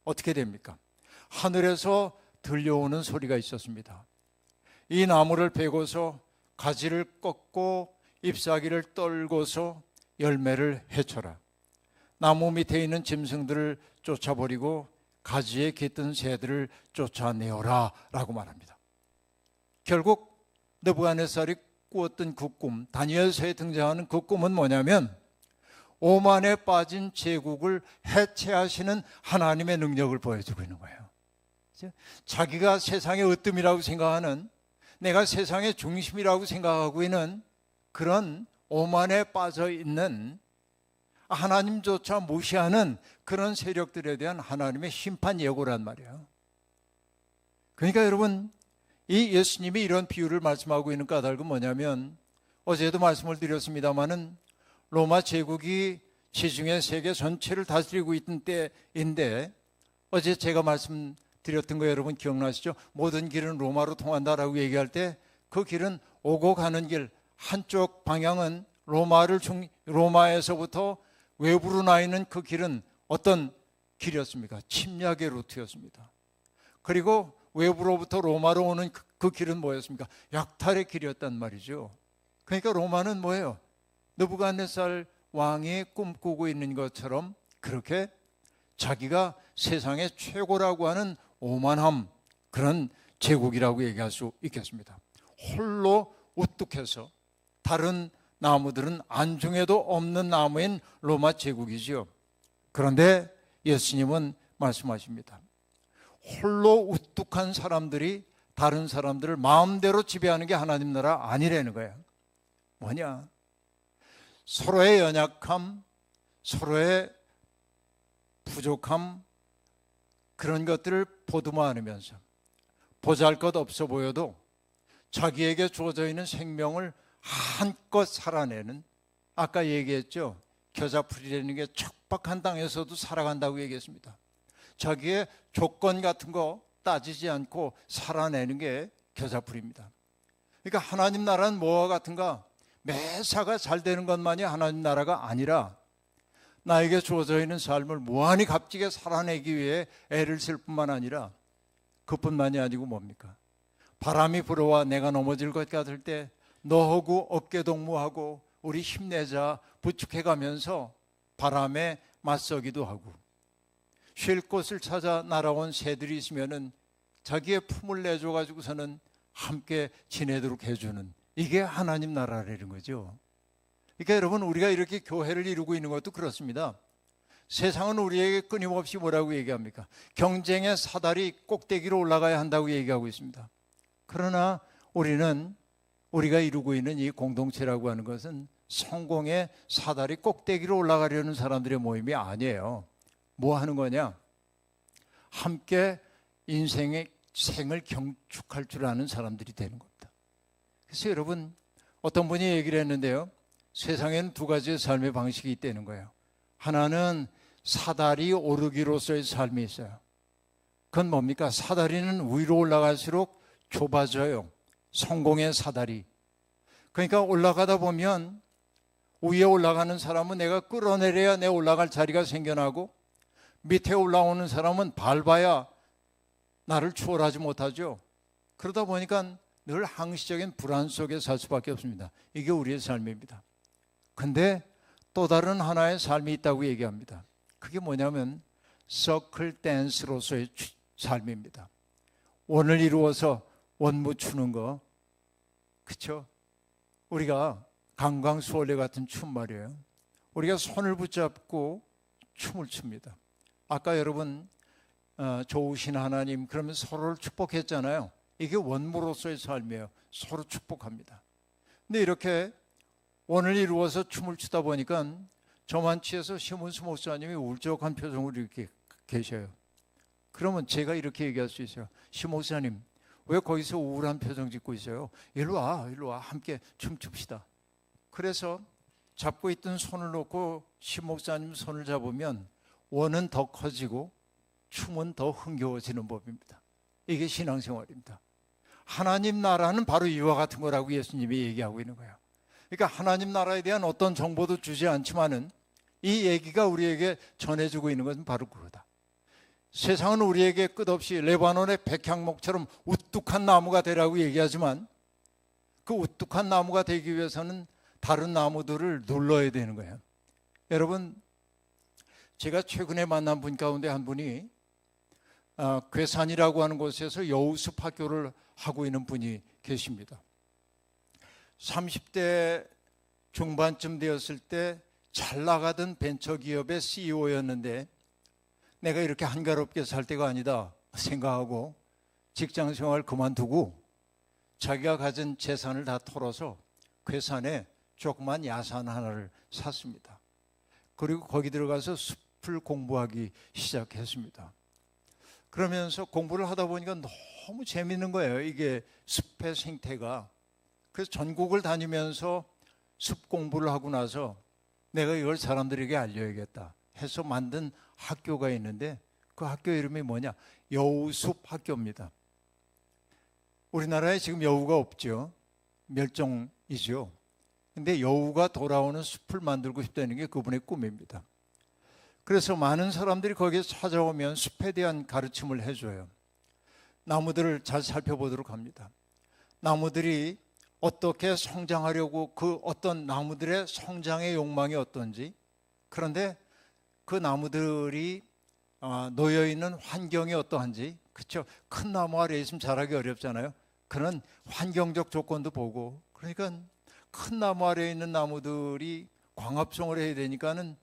어떻게 됩니까? 하늘에서 들려오는 소리가 있었습니다. 이 나무를 베고서 가지를 꺾고 잎사귀를 떨고서 열매를 해쳐라. 나무 밑에 있는 짐승들을 쫓아버리고 가지에 깃든 새들을 쫓아내어라 라고 말합니다. 결국 느부갓네살이 꾸었던 그 꿈, 다니엘서에 등장하는 그 꿈은 뭐냐면 오만에 빠진 제국을 해체하시는 하나님의 능력을 보여주고 있는 거예요. 자기가 세상의 으뜸이라고 생각하는, 내가 세상의 중심이라고 생각하고 있는 그런 오만에 빠져 있는, 하나님조차 무시하는 그런 세력들에 대한 하나님의 심판 예고란 말이에요. 그러니까 여러분, 이 예수님이 이런 비유를 말씀하고 있는 까닭은 뭐냐면, 어제도 말씀을 드렸습니다마는 로마 제국이 지중해 세계 전체를 다스리고 있던 때인데, 어제 제가 말씀드렸던 거 여러분 기억나시죠? 모든 길은 로마로 통한다라고 얘기할 때 그 길은 오고 가는 길, 한쪽 방향은 로마에서부터 외부로 나 있는 그 길은 어떤 길이었습니까? 침략의 루트였습니다. 그리고 외부로부터 로마로 오는 그 길은 뭐였습니까? 약탈의 길이었단 말이죠. 그러니까 로마는 뭐예요? 느부갓네살 왕이 꿈꾸고 있는 것처럼 그렇게 자기가 세상의 최고라고 하는 오만함, 그런 제국이라고 얘기할 수 있겠습니다. 홀로 우뚝해서 다른 나무들은 안중에도 없는 나무인 로마 제국이지요. 그런데 예수님은 말씀하십니다. 홀로 우뚝한 사람들이 다른 사람들을 마음대로 지배하는 게 하나님 나라 아니라는 거예요. 뭐냐? 서로의 연약함, 서로의 부족함, 그런 것들을 보듬어 안으면서 보잘것 없어 보여도 자기에게 주어져 있는 생명을 한껏 살아내는, 아까 얘기했죠. 겨자풀이라는 게 척박한 땅에서도 살아간다고 얘기했습니다. 자기의 조건 같은 거 따지지 않고 살아내는 게 겨자풀입니다. 그러니까 하나님 나라는 뭐와 같은가? 매사가 잘 되는 것만이 하나님 나라가 아니라 나에게 주어져 있는 삶을 무한히 값지게 살아내기 위해 애를 쓸 뿐만 아니라, 그뿐만이 아니고 뭡니까? 바람이 불어와 내가 넘어질 것 같을 때 너하고 어깨동무하고 우리 힘내자 부축해가면서 바람에 맞서기도 하고, 쉴 곳을 찾아 날아온 새들이 있으면은 자기의 품을 내줘가지고서는 함께 지내도록 해주는, 이게 하나님 나라라는 거죠. 그러니까 여러분, 우리가 이렇게 교회를 이루고 있는 것도 그렇습니다. 세상은 우리에게 끊임없이 뭐라고 얘기합니까? 경쟁의 사다리 꼭대기로 올라가야 한다고 얘기하고 있습니다. 그러나 우리가 이루고 있는 이 공동체라고 하는 것은 성공의 사다리 꼭대기로 올라가려는 사람들의 모임이 아니에요. 뭐 하는 거냐? 함께 인생의 생을 경축할 줄 아는 사람들이 되는 겁니다. 그래서 여러분, 어떤 분이 얘기를 했는데요. 세상에는 두 가지의 삶의 방식이 있다는 거예요. 하나는 사다리 오르기로서의 삶이 있어요. 그건 뭡니까? 사다리는 위로 올라갈수록 좁아져요. 성공의 사다리. 그러니까 올라가다 보면 위에 올라가는 사람은 내가 끌어내려야 내 올라갈 자리가 생겨나고, 밑에 올라오는 사람은 밟아야 나를 추월하지 못하죠. 그러다 보니까 늘 항시적인 불안 속에 살 수밖에 없습니다. 이게 우리의 삶입니다. 근데 또 다른 하나의 삶이 있다고 얘기합니다. 그게 뭐냐면 서클 댄스로서의 삶입니다. 원을 이루어서 원무 추는 거, 그렇죠? 우리가 강광수월래 같은 춤 말이에요. 우리가 손을 붙잡고 춤을 춥니다. 아까 여러분 좋으신 하나님, 그러면 서로를 축복했잖아요. 이게 원무로서의 삶이에요. 서로 축복합니다. 근데 이렇게 원을 이루어서 춤을 추다 보니까 저만치에서 시몬스 목사님이 울적한 표정으로 이렇게 계셔요. 그러면 제가 이렇게 얘기할 수 있어요. 시 목사님, 왜 거기서 우울한 표정 짓고 있어요? 일로 와, 함께 춤춥시다. 그래서 잡고 있던 손을 놓고 시 목사님 손을 잡으면 원은 더 커지고 춤은 더 흥겨워지는 법입니다. 이게 신앙생활입니다. 하나님 나라는 바로 이와 같은 거라고 예수님이 얘기하고 있는 거예요. 그러니까 하나님 나라에 대한 어떤 정보도 주지 않지만은 이 얘기가 우리에게 전해주고 있는 것은 바로 그거다. 세상은 우리에게 끝없이 레바논의 백향목처럼 우뚝한 나무가 되라고 얘기하지만 그 우뚝한 나무가 되기 위해서는 다른 나무들을 눌러야 되는 거예요. 여러분, 제가 최근에 만난 분 가운데 한 분이 괴산이라고 하는 곳에서 여우숲 학교를 하고 있는 분이 계십니다. 30대 중반쯤 되었을 때 잘 나가던 벤처기업의 CEO였는데 내가 이렇게 한가롭게 살 때가 아니다 생각하고 직장생활 그만두고 자기가 가진 재산을 다 털어서 괴산에 조그만 야산 하나를 샀습니다. 그리고 거기 들어가서 숲을 공부하기 시작했습니다. 그러면서 공부를 하다 보니까 너무 재밌는 거예요. 이게 숲의 생태가. 그래서 전국을 다니면서 숲 공부를 하고 나서 내가 이걸 사람들에게 알려야겠다 해서 만든 학교가 있는데 그 학교 이름이 뭐냐? 여우숲 학교입니다. 우리나라에 지금 여우가 없죠. 멸종이죠. 근데 여우가 돌아오는 숲을 만들고 싶다는 게 그분의 꿈입니다. 그래서 많은 사람들이 거기에 찾아오면 숲에 대한 가르침을 해줘요. 나무들을 잘 살펴보도록 합니다. 나무들이 어떻게 성장하려고 그 어떤 나무들의 성장의 욕망이 어떤지, 그런데 그 나무들이 놓여있는 환경이 어떠한지, 그렇죠? 큰 나무 아래에 있으면 자라기 어렵잖아요. 그런 환경적 조건도 보고, 그러니까 큰 나무 아래에 있는 나무들이 광합성을 해야 되니까는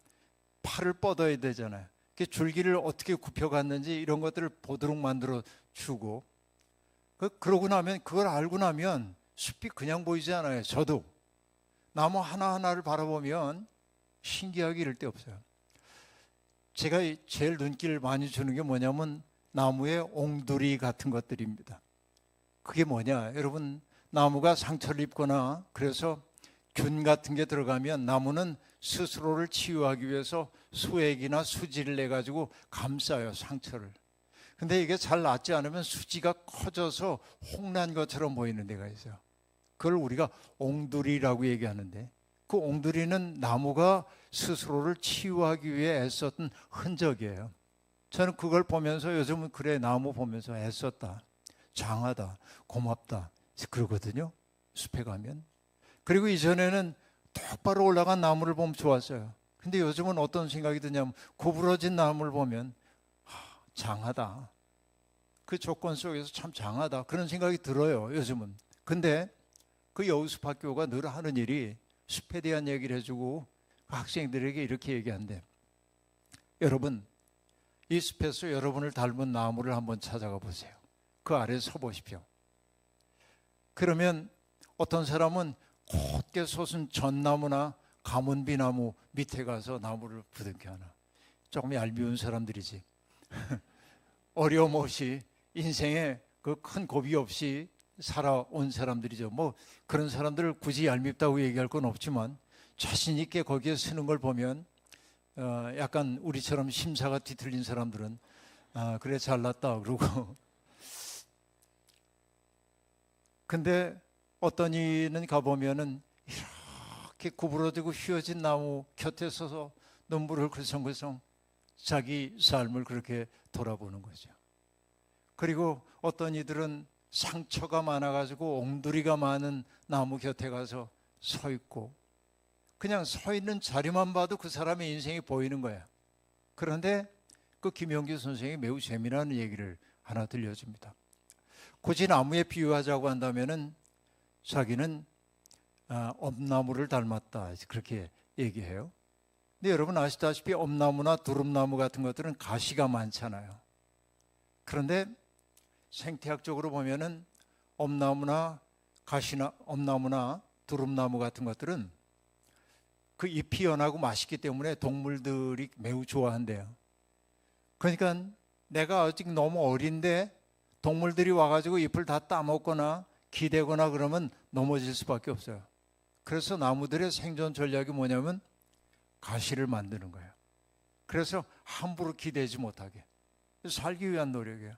팔을 뻗어야 되잖아요. 줄기를 어떻게 굽혀갔는지 이런 것들을 보도록 만들어 주고, 그러고 나면, 그걸 알고 나면 숲이 그냥 보이지 않아요. 저도 나무 하나하나를 바라보면 신기하기 이를 데 없어요. 제가 제일 눈길을 많이 주는 게 뭐냐면 나무의 옹두리 같은 것들입니다. 그게 뭐냐? 여러분, 나무가 상처를 입거나 그래서 균 같은 게 들어가면 나무는 스스로를 치유하기 위해서 수액이나 수지를 내가지고 감싸요, 상처를. 근데 이게 잘 낫지 않으면 수지가 커져서 홍난 것처럼 보이는 데가 있어요. 그걸 우리가 옹두리라고 얘기하는데, 그 옹두리는 나무가 스스로를 치유하기 위해 애썼던 흔적이에요. 저는 그걸 보면서 요즘은 그래, 나무 보면서 애썼다, 장하다, 고맙다 그러거든요, 숲에 가면. 그리고 이전에는 똑바로 올라간 나무를 보면 좋았어요. 근데 요즘은 어떤 생각이 드냐면 구부러진 나무를 보면 장하다, 그 조건 속에서 참 장하다, 그런 생각이 들어요, 요즘은. 근데 그 여우숲 학교가 늘 하는 일이 숲에 대한 얘기를 해주고 학생들에게 이렇게 얘기한대. 여러분, 이 숲에서 여러분을 닮은 나무를 한번 찾아가 보세요. 그 아래에 서 보십시오. 그러면 어떤 사람은 곧게 솟은 전나무나 가문비나무 밑에 가서 나무를 부둥켜 하나. 조금 얄미운 사람들이지. 어려움 없이 인생에 그 큰 고비 없이 살아온 사람들이죠. 뭐 그런 사람들을 굳이 얄밉다고 얘기할 건 없지만 자신 있게 거기에 서는 걸 보면 약간 우리처럼 심사가 뒤틀린 사람들은 그래 잘났다 그러고. 근데 어떤 이는 가보면은 이렇게 구부러지고 휘어진 나무 곁에 서서 눈물을 글썽글썽 자기 삶을 그렇게 돌아보는 거죠. 그리고 어떤 이들은 상처가 많아가지고 옹두리가 많은 나무 곁에 가서 서 있고 그냥 서 있는 자리만 봐도 그 사람의 인생이 보이는 거야. 그런데 그 김용규 선생이 매우 재미나는 얘기를 하나 들려줍니다. 굳이 나무에 비유하자고 한다면은 자기는 엄나무를 닮았다, 그렇게 얘기해요. 근데 여러분 아시다시피 엄나무나 두릅나무 같은 것들은 가시가 많잖아요. 그런데 생태학적으로 보면은 엄나무나 가시나 엄나무나 두릅나무 같은 것들은 그 잎이 연하고 맛있기 때문에 동물들이 매우 좋아한대요. 그러니까 내가 아직 너무 어린데 동물들이 와가지고 잎을 다 따먹거나 기대거나 그러면 넘어질 수밖에 없어요. 그래서 나무들의 생존 전략이 뭐냐면 가시를 만드는 거예요. 그래서 함부로 기대지 못하게 살기 위한 노력이에요.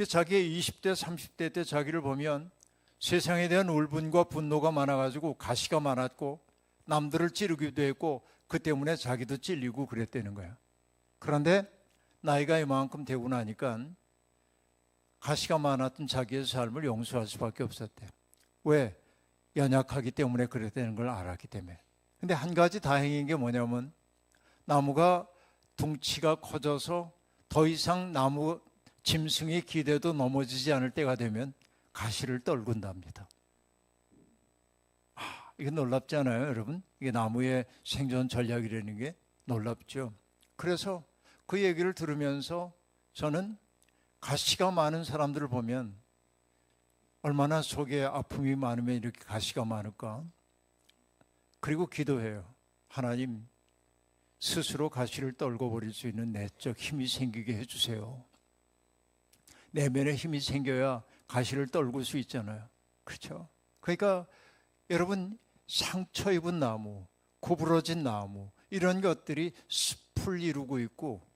자기의 20대, 30대 때 자기를 보면 세상에 대한 울분과 분노가 많아가지고 가시가 많았고 남들을 찌르기도 했고 그 때문에 자기도 찔리고 그랬다는 거예요. 그런데 나이가 이만큼 되고 나니까 가시가 많았던 자기의 삶을 용서할 수밖에 없었대요. 왜? 연약하기 때문에 그래야 되는 걸 알았기 때문에. 근데 한 가지 다행인 게 뭐냐면 나무가 둥치가 커져서 더 이상 나무 짐승이 기대도 넘어지지 않을 때가 되면 가시를 떨군답니다. 이게 놀랍지 않아요, 여러분? 이게 나무의 생존 전략이라는 게 놀랍죠. 그래서 그 얘기를 들으면서 저는 가시가 많은 사람들을 보면 얼마나 속에 아픔이 많으면 이렇게 가시가 많을까? 그리고 기도해요. 하나님, 스스로 가시를 떨궈 버릴 수 있는 내적 힘이 생기게 해주세요. 내면에 힘이 생겨야 가시를 떨굴 수 있잖아요. 그렇죠? 그러니까 여러분, 상처 입은 나무, 구부러진 나무, 이런 것들이 숲을 이루고 있고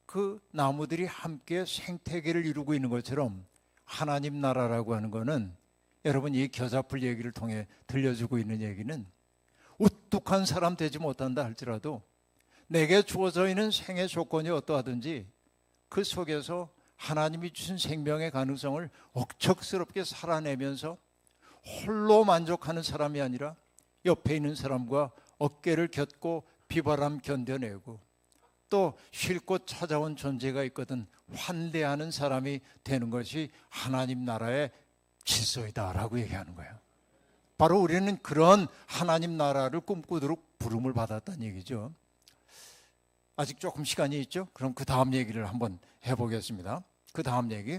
그 나무들이 함께 생태계를 이루고 있는 것처럼 하나님 나라라고 하는 거는 여러분 이 겨자풀 얘기를 통해 들려주고 있는 얘기는 우뚝한 사람 되지 못한다 할지라도 내게 주어져 있는 생애 조건이 어떠하든지 그 속에서 하나님이 주신 생명의 가능성을 억척스럽게 살아내면서 홀로 만족하는 사람이 아니라 옆에 있는 사람과 어깨를 겹고 비바람 견뎌내고 또 쉴 곳 찾아온 존재가 있거든 환대하는 사람이 되는 것이 하나님 나라의 질서이다라고 얘기하는 거예요. 바로 우리는 그런 하나님 나라를 꿈꾸도록 부름을 받았다는 얘기죠. 아직 조금 시간이 있죠? 그럼 그 다음 얘기를 한번 해보겠습니다. 그 다음 얘기.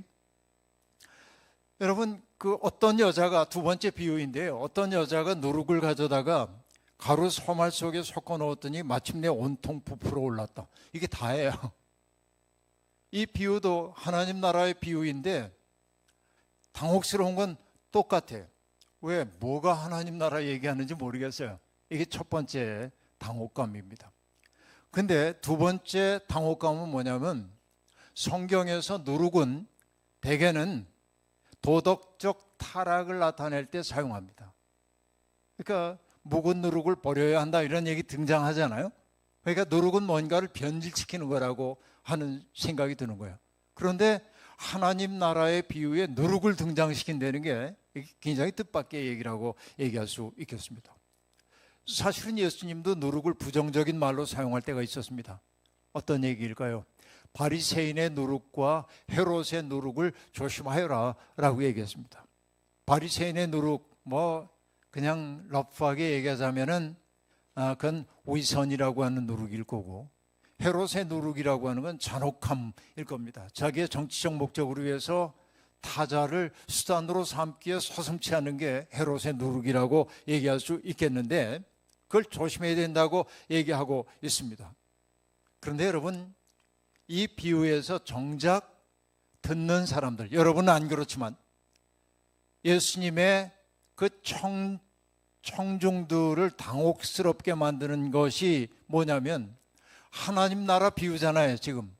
여러분, 그 어떤 여자가, 두 번째 비유인데요. 어떤 여자가 누룩을 가져다가 가루 소말 속에 섞어 넣었더니 마침내 온통 부풀어 올랐다. 이게 다예요. 이 비유도 하나님 나라의 비유인데 당혹스러운 건 똑같아요. 왜? 뭐가 하나님 나라 얘기하는지 모르겠어요. 이게 첫 번째 당혹감입니다. 근데 두 번째 당혹감은 뭐냐면 성경에서 누룩은 대개는 도덕적 타락을 나타낼 때 사용합니다. 그러니까 묵은 누룩을 버려야 한다 이런 얘기 등장하잖아요. 그러니까 누룩은 뭔가를 변질시키는 거라고 하는 생각이 드는 거예요. 그런데 하나님 나라의 비유에 누룩을 등장시킨다는 게 굉장히 뜻밖의 얘기라고 얘기할 수 있겠습니다. 사실은 예수님도 누룩을 부정적인 말로 사용할 때가 있었습니다. 어떤 얘기일까요? 바리새인의 누룩과 헤롯의 누룩을 조심하여라 라고 얘기했습니다. 바리새인의 누룩, 그냥 러프하게 얘기하자면은 그건 위선이라고 하는 누룩일 거고, 헤롯의 누룩이라고 하는 건 잔혹함일 겁니다. 자기의 정치적 목적을 위해서 타자를 수단으로 삼기에 서슴지 않은 게 헤롯의 누룩이라고 얘기할 수 있겠는데 그걸 조심해야 된다고 얘기하고 있습니다. 그런데 여러분, 이 비유에서 정작 듣는 사람들, 여러분은 안 그렇지만 예수님의 그 청중들을 당혹스럽게 만드는 것이 뭐냐면 하나님 나라 비유잖아요, 지금.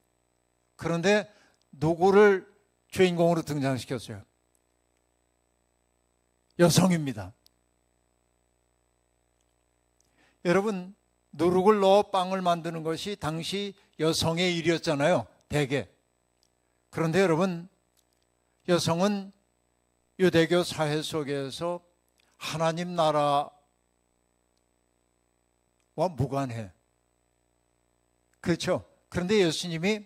그런데 누구를 주인공으로 등장시켰어요? 여성입니다. 여러분, 누룩을 넣어 빵을 만드는 것이 당시 여성의 일이었잖아요, 대개. 그런데 여러분, 여성은 유대교 사회 속에서 하나님 나라와 무관해. 그렇죠? 그런데 예수님이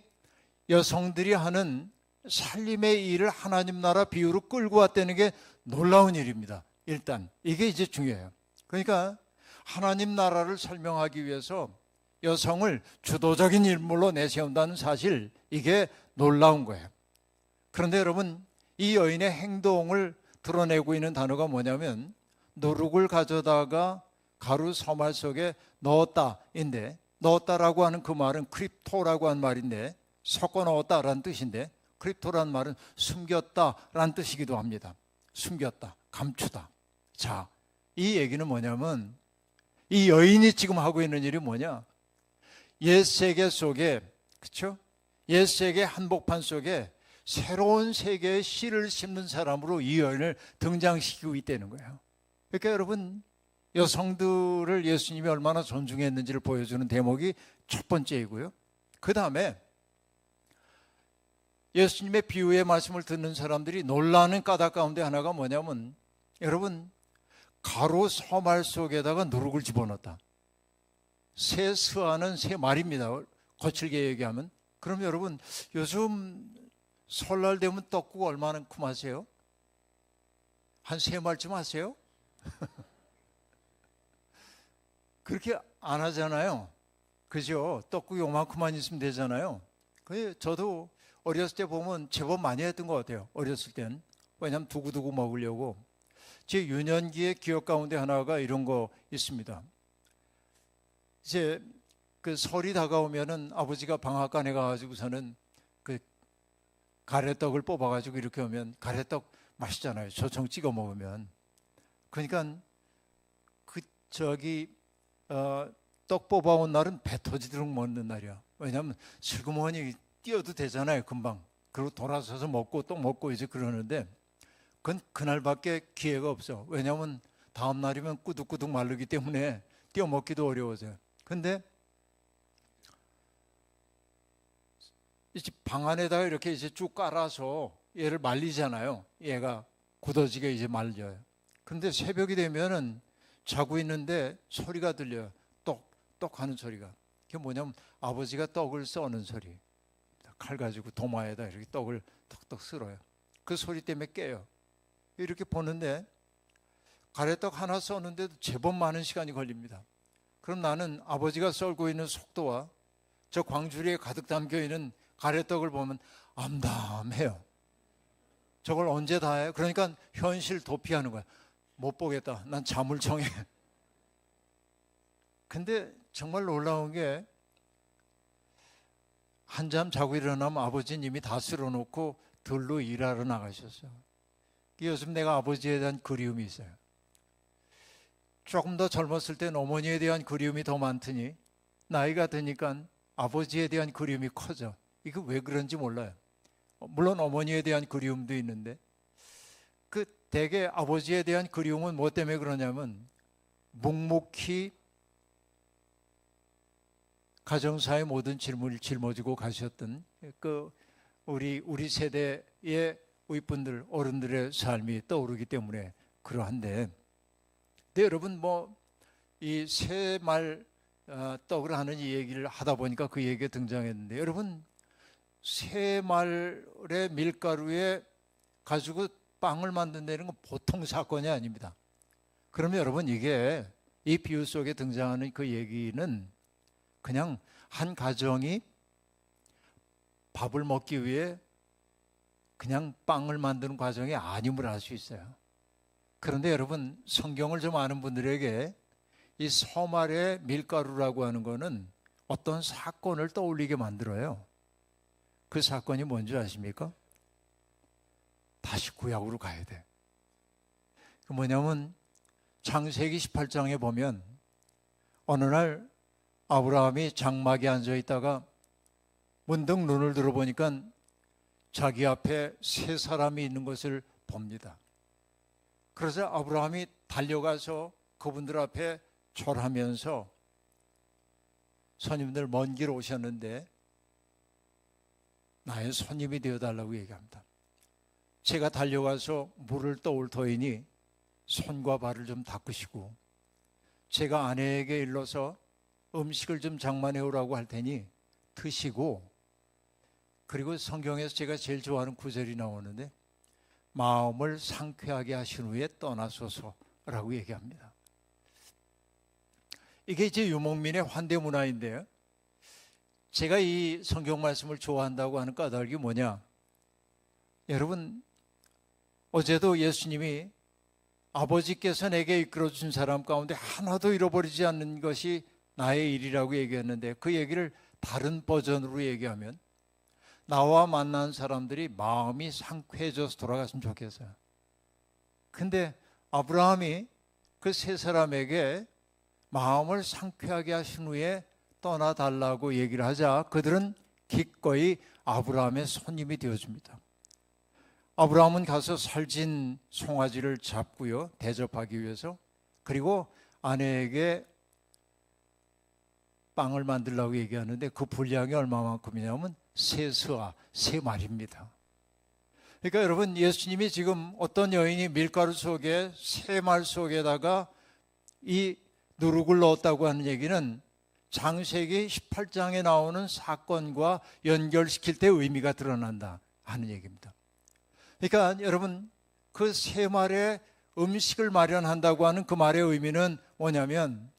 여성들이 하는 살림의 일을 하나님 나라 비유로 끌고 왔다는 게 놀라운 일입니다. 일단 이게 이제 중요해요. 그러니까 하나님 나라를 설명하기 위해서 여성을 주도적인 인물로 내세운다는 사실, 이게 놀라운 거예요. 그런데 여러분, 이 여인의 행동을 드러내고 있는 단어가 뭐냐면 누룩을 가져다가 가루 서말 속에 넣었다인데, 넣었다라고 하는 그 말은 크립토라고 하는 말인데, 섞어 넣었다라는 뜻인데, 크립토라는 말은 숨겼다라는 뜻이기도 합니다. 숨겼다, 감추다. 자, 이 얘기는 뭐냐면 이 여인이 지금 하고 있는 일이 뭐냐? 옛 세계 속에, 그렇죠? 옛 세계 한복판 속에 새로운 세계의 씨를 심는 사람으로 이 여인을 등장시키고 있다는 거예요. 그러니까 여러분, 여성들을 예수님이 얼마나 존중했는지를 보여주는 대목이 첫 번째이고요. 그 다음에 예수님의 비유의 말씀을 듣는 사람들이 놀라는 까닭 가운데 하나가 뭐냐면, 여러분, 가로 서말 속에다가 누룩을 집어넣었다. 새 스와는 새 말입니다. 거칠게 얘기하면. 그럼 여러분, 요즘 설날 되면 떡국 얼마만큼 하세요? 한 세 말쯤 하세요? 그렇게 안 하잖아요. 그죠? 떡국 요만큼만 있으면 되잖아요. 저도 어렸을 때 보면 제법 많이 했던 것 같아요. 어렸을 땐. 왜냐하면 두고두고 먹으려고. 제 유년기의 기억 가운데 하나가 이런 거 있습니다. 이제 그 설이 다가오면은 아버지가 방앗간에 가가지고서는 그 가래떡을 뽑아가지고 이렇게 오면, 가래떡 맛있잖아요. 조청 찍어 먹으면. 그러니까 떡 뽑아온 날은 배 터지도록 먹는 날이야. 왜냐하면 슬그머니 뛰어도 되잖아요, 금방. 그리고 돌아서서 먹고 또 먹고 이제 그러는데, 그건 그날밖에 기회가 없어. 왜냐하면 다음 날이면 꾸덕꾸덕 마르기 때문에 뛰어 먹기도 어려워져요. 근데 이제 방 안에다가 이렇게 이제 쭉 깔아서 얘를 말리잖아요. 얘가 굳어지게 이제 말려요. 그런데 새벽이 되면은 자고 있는데 소리가 들려요. 똑똑 하는 소리가. 그게 뭐냐면 아버지가 떡을 써는 소리. 칼 가지고 도마에다 이렇게 떡을 톡톡 쓸어요. 그 소리 때문에 깨요. 이렇게 보는데 가래떡 하나 써는데도 제법 많은 시간이 걸립니다. 그럼 나는 아버지가 썰고 있는 속도와 저 광주리에 가득 담겨있는 가래떡을 보면 암담해요. 저걸 언제 다 해요? 그러니까 현실 도피하는 거야. 못 보겠다. 난 잠을 청해. 근데 정말 놀라운 게, 한잠 자고 일어나면 아버지님이 다 쓸어놓고 들로 일하러 나가셨어요. 요즘 내가 아버지에 대한 그리움이 있어요. 조금 더 젊었을 땐 어머니에 대한 그리움이 더 많더니 나이가 드니까 아버지에 대한 그리움이 커져. 이거 왜 그런지 몰라요. 물론 어머니에 대한 그리움도 있는데, 대개 아버지에 대한 그리움은 뭐 때문에 그러냐면, 묵묵히 가정사의 모든 짐을 짊어지고 가셨던 우리 세대의 윗분들, 어른들의 삶이 떠오르기 때문에 그러한데, 근데 여러분 이 새말 떡을 하는 이 얘기를 하다 보니까 그 얘기가 등장했는데, 여러분 새말의 밀가루에 가지고 빵을 만든다는 건 보통 사건이 아닙니다. 그러면 여러분, 이게 이 비유 속에 등장하는 그 얘기는 그냥 한 가정이 밥을 먹기 위해 그냥 빵을 만드는 과정이 아님을 알 수 있어요. 그런데 여러분, 성경을 좀 아는 분들에게 이 서말의 밀가루라고 하는 거는 어떤 사건을 떠올리게 만들어요. 그 사건이 뭔지 아십니까? 다시 구약으로 가야 돼. 그 뭐냐면 창세기 18장에 보면 어느 날 아브라함이 장막에 앉아 있다가 문득 눈을 들어보니까 자기 앞에 세 사람이 있는 것을 봅니다. 그래서 아브라함이 달려가서 그분들 앞에 절하면서, 손님들 먼 길 오셨는데 나의 손님이 되어달라고 얘기합니다. 제가 달려가서 물을 떠올 터이니 손과 발을 좀 닦으시고, 제가 아내에게 일러서 음식을 좀 장만해 오라고 할 테니 드시고, 그리고 성경에서 제가 제일 좋아하는 구절이 나오는데, 마음을 상쾌하게 하신 후에 떠나소서라고 얘기합니다. 이게 이제 유목민의 환대 문화인데요, 제가 이 성경 말씀을 좋아한다고 하는 까닭이 뭐냐? 여러분, 어제도 예수님이 아버지께서 내게 이끌어준 사람 가운데 하나도 잃어버리지 않는 것이 나의 일이라고 얘기했는데, 그 얘기를 다른 버전으로 얘기하면 나와 만난 사람들이 마음이 상쾌해져서 돌아갔으면 좋겠어요. 근데 아브라함이 그 세 사람에게 마음을 상쾌하게 하신 후에 떠나달라고 얘기를 하자 그들은 기꺼이 아브라함의 손님이 되어줍니다. 아브라함은 가서 살진 송아지를 잡고요, 대접하기 위해서. 그리고 아내에게 빵을 만들라고 얘기하는데 그 분량이 얼마만큼이냐면 세스와 세 말입니다. 그러니까 여러분, 예수님이 지금 어떤 여인이 밀가루 속에 세 말 속에다가 이 누룩을 넣었다고 하는 얘기는 창세기 18장에 나오는 사건과 연결시킬 때 의미가 드러난다 하는 얘기입니다. 그러니까 여러분, 그 세 말의 음식을 마련한다고 하는 그 말의 의미는 뭐냐면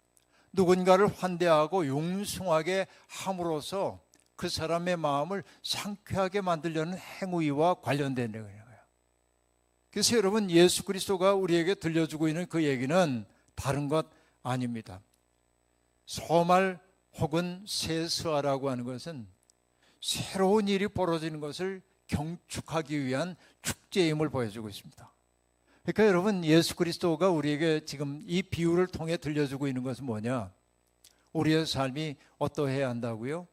누군가를 환대하고 융숭하게 함으로써 그 사람의 마음을 상쾌하게 만들려는 행위와 관련된 거예요. 그래서 여러분, 예수 그리스도가 우리에게 들려주고 있는 그 얘기는 다른 것 아닙니다. 소말 혹은 세수하라고 하는 것은 새로운 일이 벌어지는 것을 경축하기 위한 축제임을 보여주고 있습니다. 그러니까 여러분, 예수 그리스도가 우리에게 지금 이 비유를 통해 들려주고 있는 것은 뭐냐? 우리의 삶이 어떠해야 한다고요?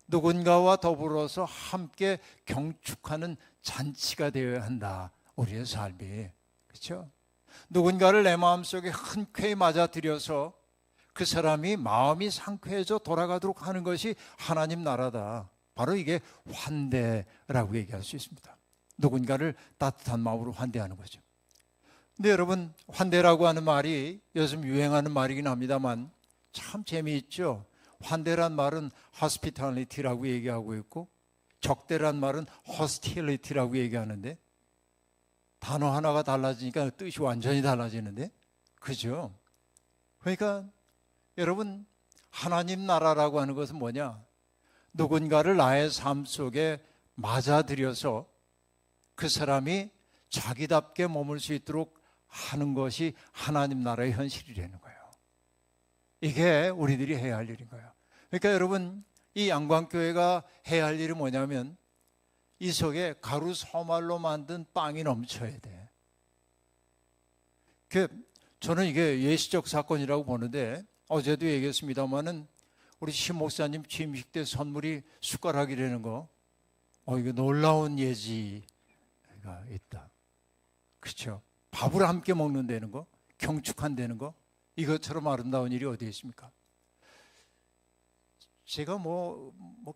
누군가와 더불어서 함께 경축하는 잔치가 되어야 한다. 우리의 삶이. 그렇죠? 누군가를 내 마음속에 흔쾌히 맞아들여서 그 사람이 마음이 상쾌해져 돌아가도록 하는 것이 하나님 나라다. 바로 이게 환대라고 얘기할 수 있습니다. 누군가를 따뜻한 마음으로 환대하는 거죠. 근데 여러분, 환대라고 하는 말이 요즘 유행하는 말이긴 합니다만 참 재미있죠. 환대란 말은 hospitality라고 얘기하고 있고 적대란 말은 hostility라고 얘기하는데 단어 하나가 달라지니까 뜻이 완전히 달라지는데, 그죠? 그러니까 여러분, 하나님 나라라고 하는 것은 뭐냐? 누군가를 나의 삶 속에 맞아들여서 그 사람이 자기답게 머물 수 있도록 하는 것이 하나님 나라의 현실이라는 거예요. 이게 우리들이 해야 할 일인 거예요. 그러니까 여러분, 이 양광교회가 해야 할 일이 뭐냐면 이 속에 가루 소말로 만든 빵이 넘쳐야 돼. 저는 이게 예시적 사건이라고 보는데 어제도 얘기했습니다마는 우리 신 목사님 취임식 때 선물이 숟가락이라는 거, 이거 놀라운 예지가 있다. 그렇죠? 밥을 함께 먹는다는 거, 경축한다는 거, 이것처럼 아름다운 일이 어디에 있습니까? 제가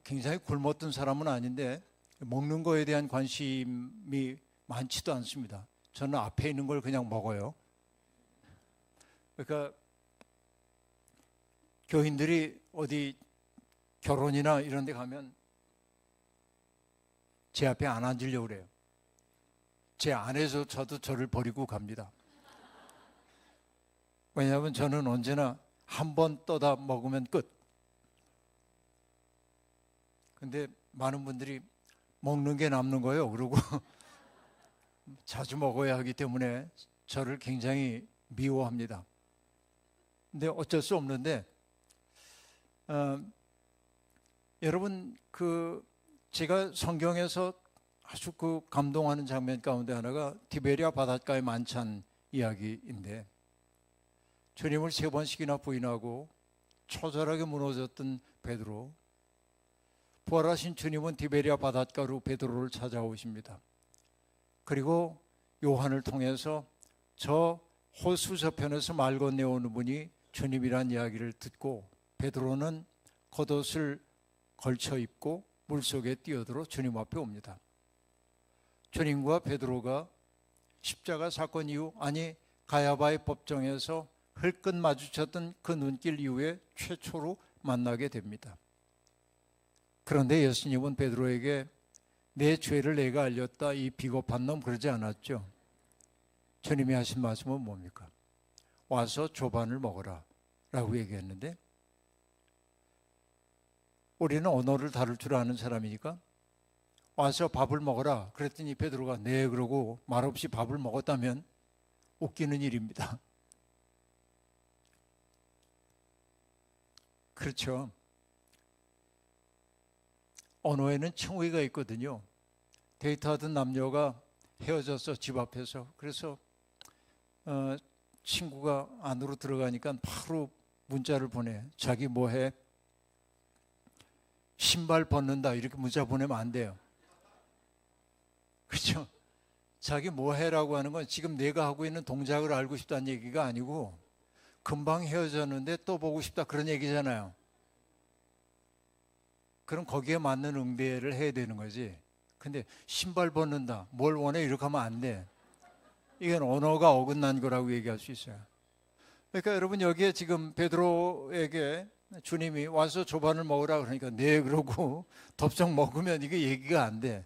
굉장히 굶었던 사람은 아닌데 먹는 거에 대한 관심이 많지도 않습니다. 저는 앞에 있는 걸 그냥 먹어요. 그러니까 교인들이 어디 결혼이나 이런 데 가면 제 앞에 안 앉으려고 그래요. 제 안에서 저를 버리고 갑니다. 왜냐하면 저는 언제나 한 번 떠다 먹으면 끝. 근데 많은 분들이 먹는 게 남는 거예요. 그리고 자주 먹어야 하기 때문에 저를 굉장히 미워합니다. 근데 어쩔 수 없는데 여러분, 제가 성경에서 아주 감동하는 장면 가운데 하나가 디베리아 바닷가의 만찬 이야기인데 주님을 3번씩이나 부인하고 처절하게 무너졌던 베드로, 부활하신 주님은 디베리아 바닷가로 베드로를 찾아오십니다. 그리고 요한을 통해서 저 호수 저편에서 말 건네오는 분이 주님이란 이야기를 듣고 베드로는 겉옷을 걸쳐 입고 물속에 뛰어들어 주님 앞에 옵니다. 주님과 베드로가 십자가 사건 이후, 가야바의 법정에서 흘끗 마주쳤던 그 눈길 이후에 최초로 만나게 됩니다. 그런데 예수님은 베드로에게 내 죄를 내가 알렸다, 이 비겁한 놈, 그러지 않았죠. 주님이 하신 말씀은 뭡니까? 와서 조반을 먹어라 라고 얘기했는데, 우리는 언어를 다룰 줄 아는 사람이니까 와서 밥을 먹어라 그랬더니 베드로가 네 그러고 말없이 밥을 먹었다면 웃기는 일입니다. 그렇죠. 언어에는 칭의가 있거든요. 데이트하던 남녀가 헤어져서 집 앞에서, 그래서 친구가 안으로 들어가니까 바로 문자를 보내. 자기 뭐해? 신발 벗는다, 이렇게 문자 보내면 안 돼요. 그렇죠? 자기 뭐해라고 하는 건 지금 내가 하고 있는 동작을 알고 싶다는 얘기가 아니고 금방 헤어졌는데 또 보고 싶다, 그런 얘기잖아요. 그럼 거기에 맞는 응대를 해야 되는 거지. 근데 신발 벗는다, 뭘 원해, 이렇게 하면 안 돼. 이건 언어가 어긋난 거라고 얘기할 수 있어요. 그러니까 여러분, 여기에 지금 베드로에게 주님이 와서 조반을 먹으라 그러니까 네 그러고 덥석 먹으면 이게 얘기가 안 돼.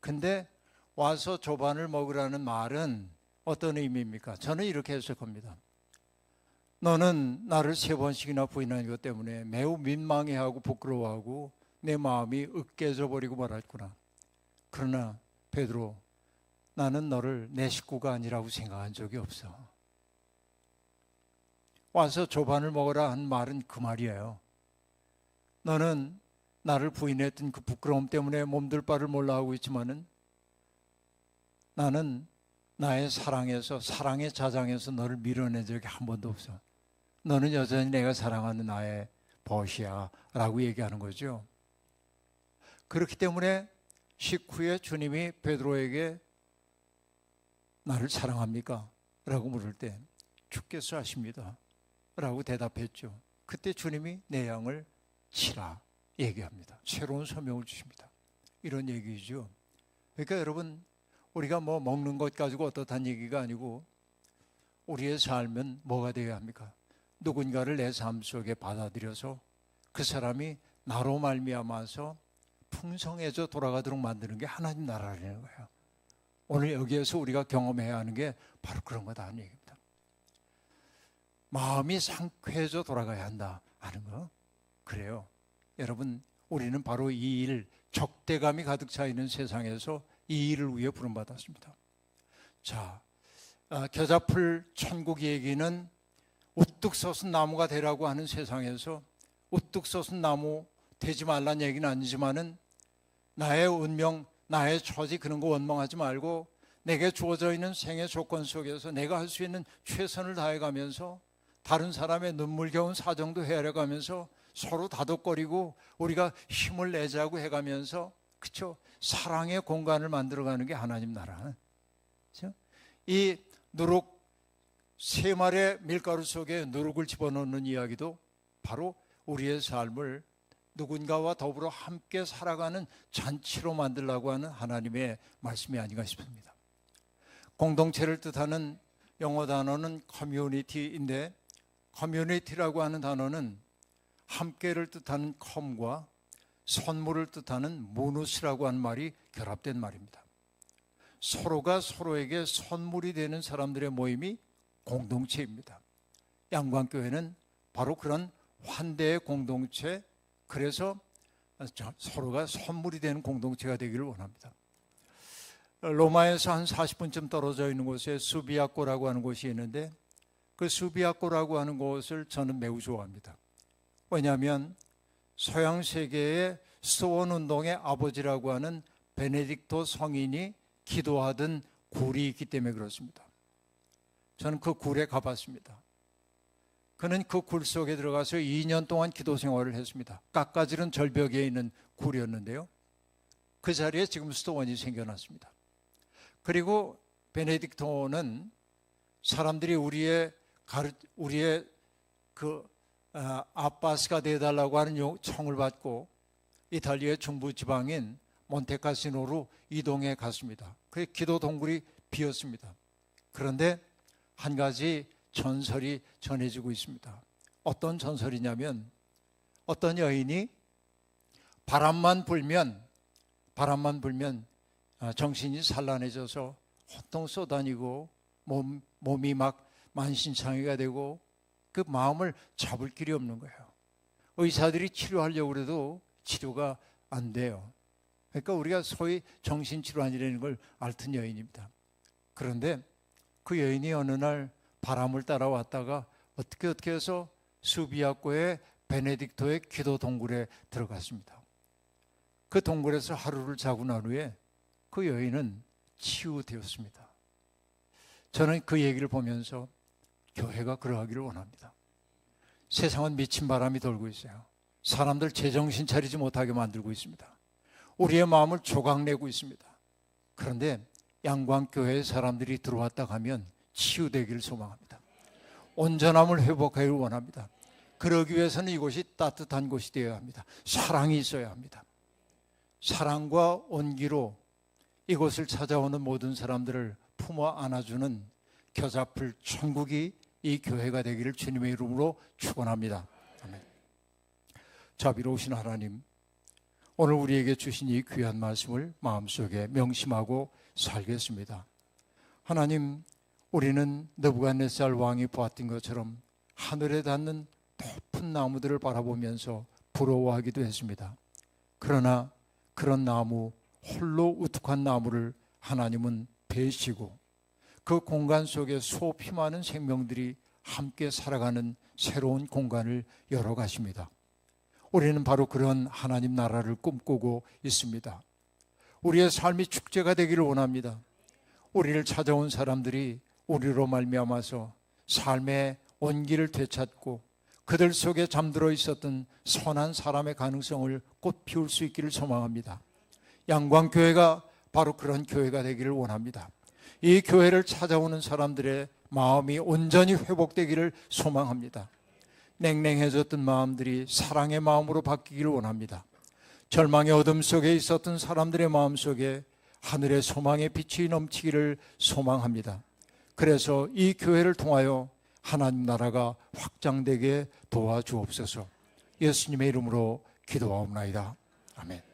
근데 와서 조반을 먹으라는 말은 어떤 의미입니까? 저는 이렇게 해석합니다. 너는 나를 3번씩이나 부인하는 것 때문에 매우 민망해하고 부끄러워하고 내 마음이 으깨져 버리고 말았구나. 그러나 베드로, 나는 너를 내 식구가 아니라고 생각한 적이 없어. 와서 조반을 먹으라 한 말은 그 말이에요. 너는 나를 부인했던 그 부끄러움 때문에 몸둘 바를 몰라 하고 있지만은 나는 나의 사랑에서, 사랑의 자장에서 너를 밀어낸 적이 한 번도 없어. 너는 여전히 내가 사랑하는 나의 벗이야 라고 얘기하는 거죠. 그렇기 때문에 식후에 주님이 베드로에게 나를 사랑합니까? 라고 물을 때 주께서 아십니다 라고 대답했죠. 그때 주님이 내 양을 치라 얘기합니다. 새로운 소명을 주십니다. 이런 얘기죠. 그러니까 여러분, 우리가 뭐 먹는 것 가지고 어떻다는 얘기가 아니고 우리의 삶은 뭐가 되어야 합니까? 누군가를 내 삶 속에 받아들여서 그 사람이 나로 말미암아서 풍성해져 돌아가도록 만드는 게 하나님 나라라는 거예요. 오늘 여기에서 우리가 경험해야 하는 게 바로 그런 거다 하는 얘기입니다. 마음이 상쾌해져 돌아가야 한다 하는 거. 그래요. 여러분, 우리는 바로 이 일, 적대감이 가득 차 있는 세상에서 이 일을 위해 부름받았습니다. 자, 겨자풀 천국 얘기는 우뚝 솟은 나무가 되라고 하는 세상에서 우뚝 솟은 나무 되지 말란 얘기는 아니지만은 나의 운명, 나의 처지 그런 거 원망하지 말고 내게 주어져 있는 생의 조건 속에서 내가 할 수 있는 최선을 다해가면서 다른 사람의 눈물겨운 사정도 헤아려가면서 서로 다독거리고 우리가 힘을 내자고 해가면서, 그렇죠? 사랑의 공간을 만들어가는 게 하나님 나라. 그렇죠? 이 누룩, 3마리의 밀가루 속에 누룩을 집어넣는 이야기도 바로 우리의 삶을 누군가와 더불어 함께 살아가는 잔치로 만들려고 하는 하나님의 말씀이 아닌가 싶습니다. 공동체를 뜻하는 영어 단어는 커뮤니티인데, 커뮤니티라고 하는 단어는 함께를 뜻하는 컴과 선물을 뜻하는 모누스라고 하는 말이 결합된 말입니다. 서로가 서로에게 선물이 되는 사람들의 모임이 공동체입니다. 양광교회는 바로 그런 환대의 공동체, 그래서 서로가 선물이 되는 공동체가 되기를 원합니다. 로마에서 한 40분쯤 떨어져 있는 곳에 수비아코라고 하는 곳이 있는데, 그 수비아코라고 하는 곳을 저는 매우 좋아합니다. 왜냐하면 서양 세계의 스토원 운동의 아버지라고 하는 베네딕토 성인이 기도하던 굴이 있기 때문에 그렇습니다. 저는 그 굴에 가봤습니다. 그는 그 굴 속에 들어가서 2년 동안 기도 생활을 했습니다. 깎아지른 절벽에 있는 굴이었는데요. 그 자리에 지금 스토원이 생겨났습니다. 그리고 베네딕토는 사람들이 우리의 아빠스가 되어달라고 하는 청을 받고 이탈리아의 중부 지방인 몬테카시노로 이동해 갔습니다. 그 기도 동굴이 비었습니다. 그런데 한 가지 전설이 전해지고 있습니다. 어떤 전설이냐면, 어떤 여인이 바람만 불면 정신이 산란해져서 호통 쏘다니고 몸이 막 만신창이가 되고 그 마음을 잡을 길이 없는 거예요. 의사들이 치료하려고 해도 치료가 안 돼요. 그러니까 우리가 소위 정신질환이라는 걸 앓던 여인입니다. 그런데 그 여인이 어느 날 바람을 따라왔다가 어떻게 해서 수비아코의 베네딕토의 기도 동굴에 들어갔습니다. 그 동굴에서 하루를 자고 난 후에 그 여인은 치유되었습니다. 저는 그 얘기를 보면서 교회가 그러하기를 원합니다. 세상은 미친 바람이 돌고 있어요. 사람들 제정신 차리지 못하게 만들고 있습니다. 우리의 마음을 조각내고 있습니다. 그런데 양광교회의 사람들이 들어왔다 가면 치유되기를 소망합니다. 온전함을 회복하기를 원합니다. 그러기 위해서는 이곳이 따뜻한 곳이 되어야 합니다. 사랑이 있어야 합니다. 사랑과 온기로 이곳을 찾아오는 모든 사람들을 품어 안아주는 겨자풀 천국이 이 교회가 되기를 주님의 이름으로 축원합니다. 아멘. 자비로우신 하나님, 오늘 우리에게 주신 이 귀한 말씀을 마음속에 명심하고 살겠습니다. 하나님, 우리는 느부갓네살 왕이 보았던 것처럼 하늘에 닿는 높은 나무들을 바라보면서 부러워하기도 했습니다. 그러나 그런 나무, 홀로 우뚝한 나무를 하나님은 베시고 그 공간 속에 수없이 많은 생명들이 함께 살아가는 새로운 공간을 열어가십니다. 우리는 바로 그런 하나님 나라를 꿈꾸고 있습니다. 우리의 삶이 축제가 되기를 원합니다. 우리를 찾아온 사람들이 우리로 말미암아서 삶의 온기를 되찾고 그들 속에 잠들어 있었던 선한 사람의 가능성을 꽃 피울 수 있기를 소망합니다. 양광교회가 바로 그런 교회가 되기를 원합니다. 이 교회를 찾아오는 사람들의 마음이 온전히 회복되기를 소망합니다. 냉랭해졌던 마음들이 사랑의 마음으로 바뀌기를 원합니다. 절망의 어둠 속에 있었던 사람들의 마음 속에 하늘의 소망의 빛이 넘치기를 소망합니다. 그래서 이 교회를 통하여 하나님 나라가 확장되게 도와주옵소서. 예수님의 이름으로 기도하옵나이다. 아멘.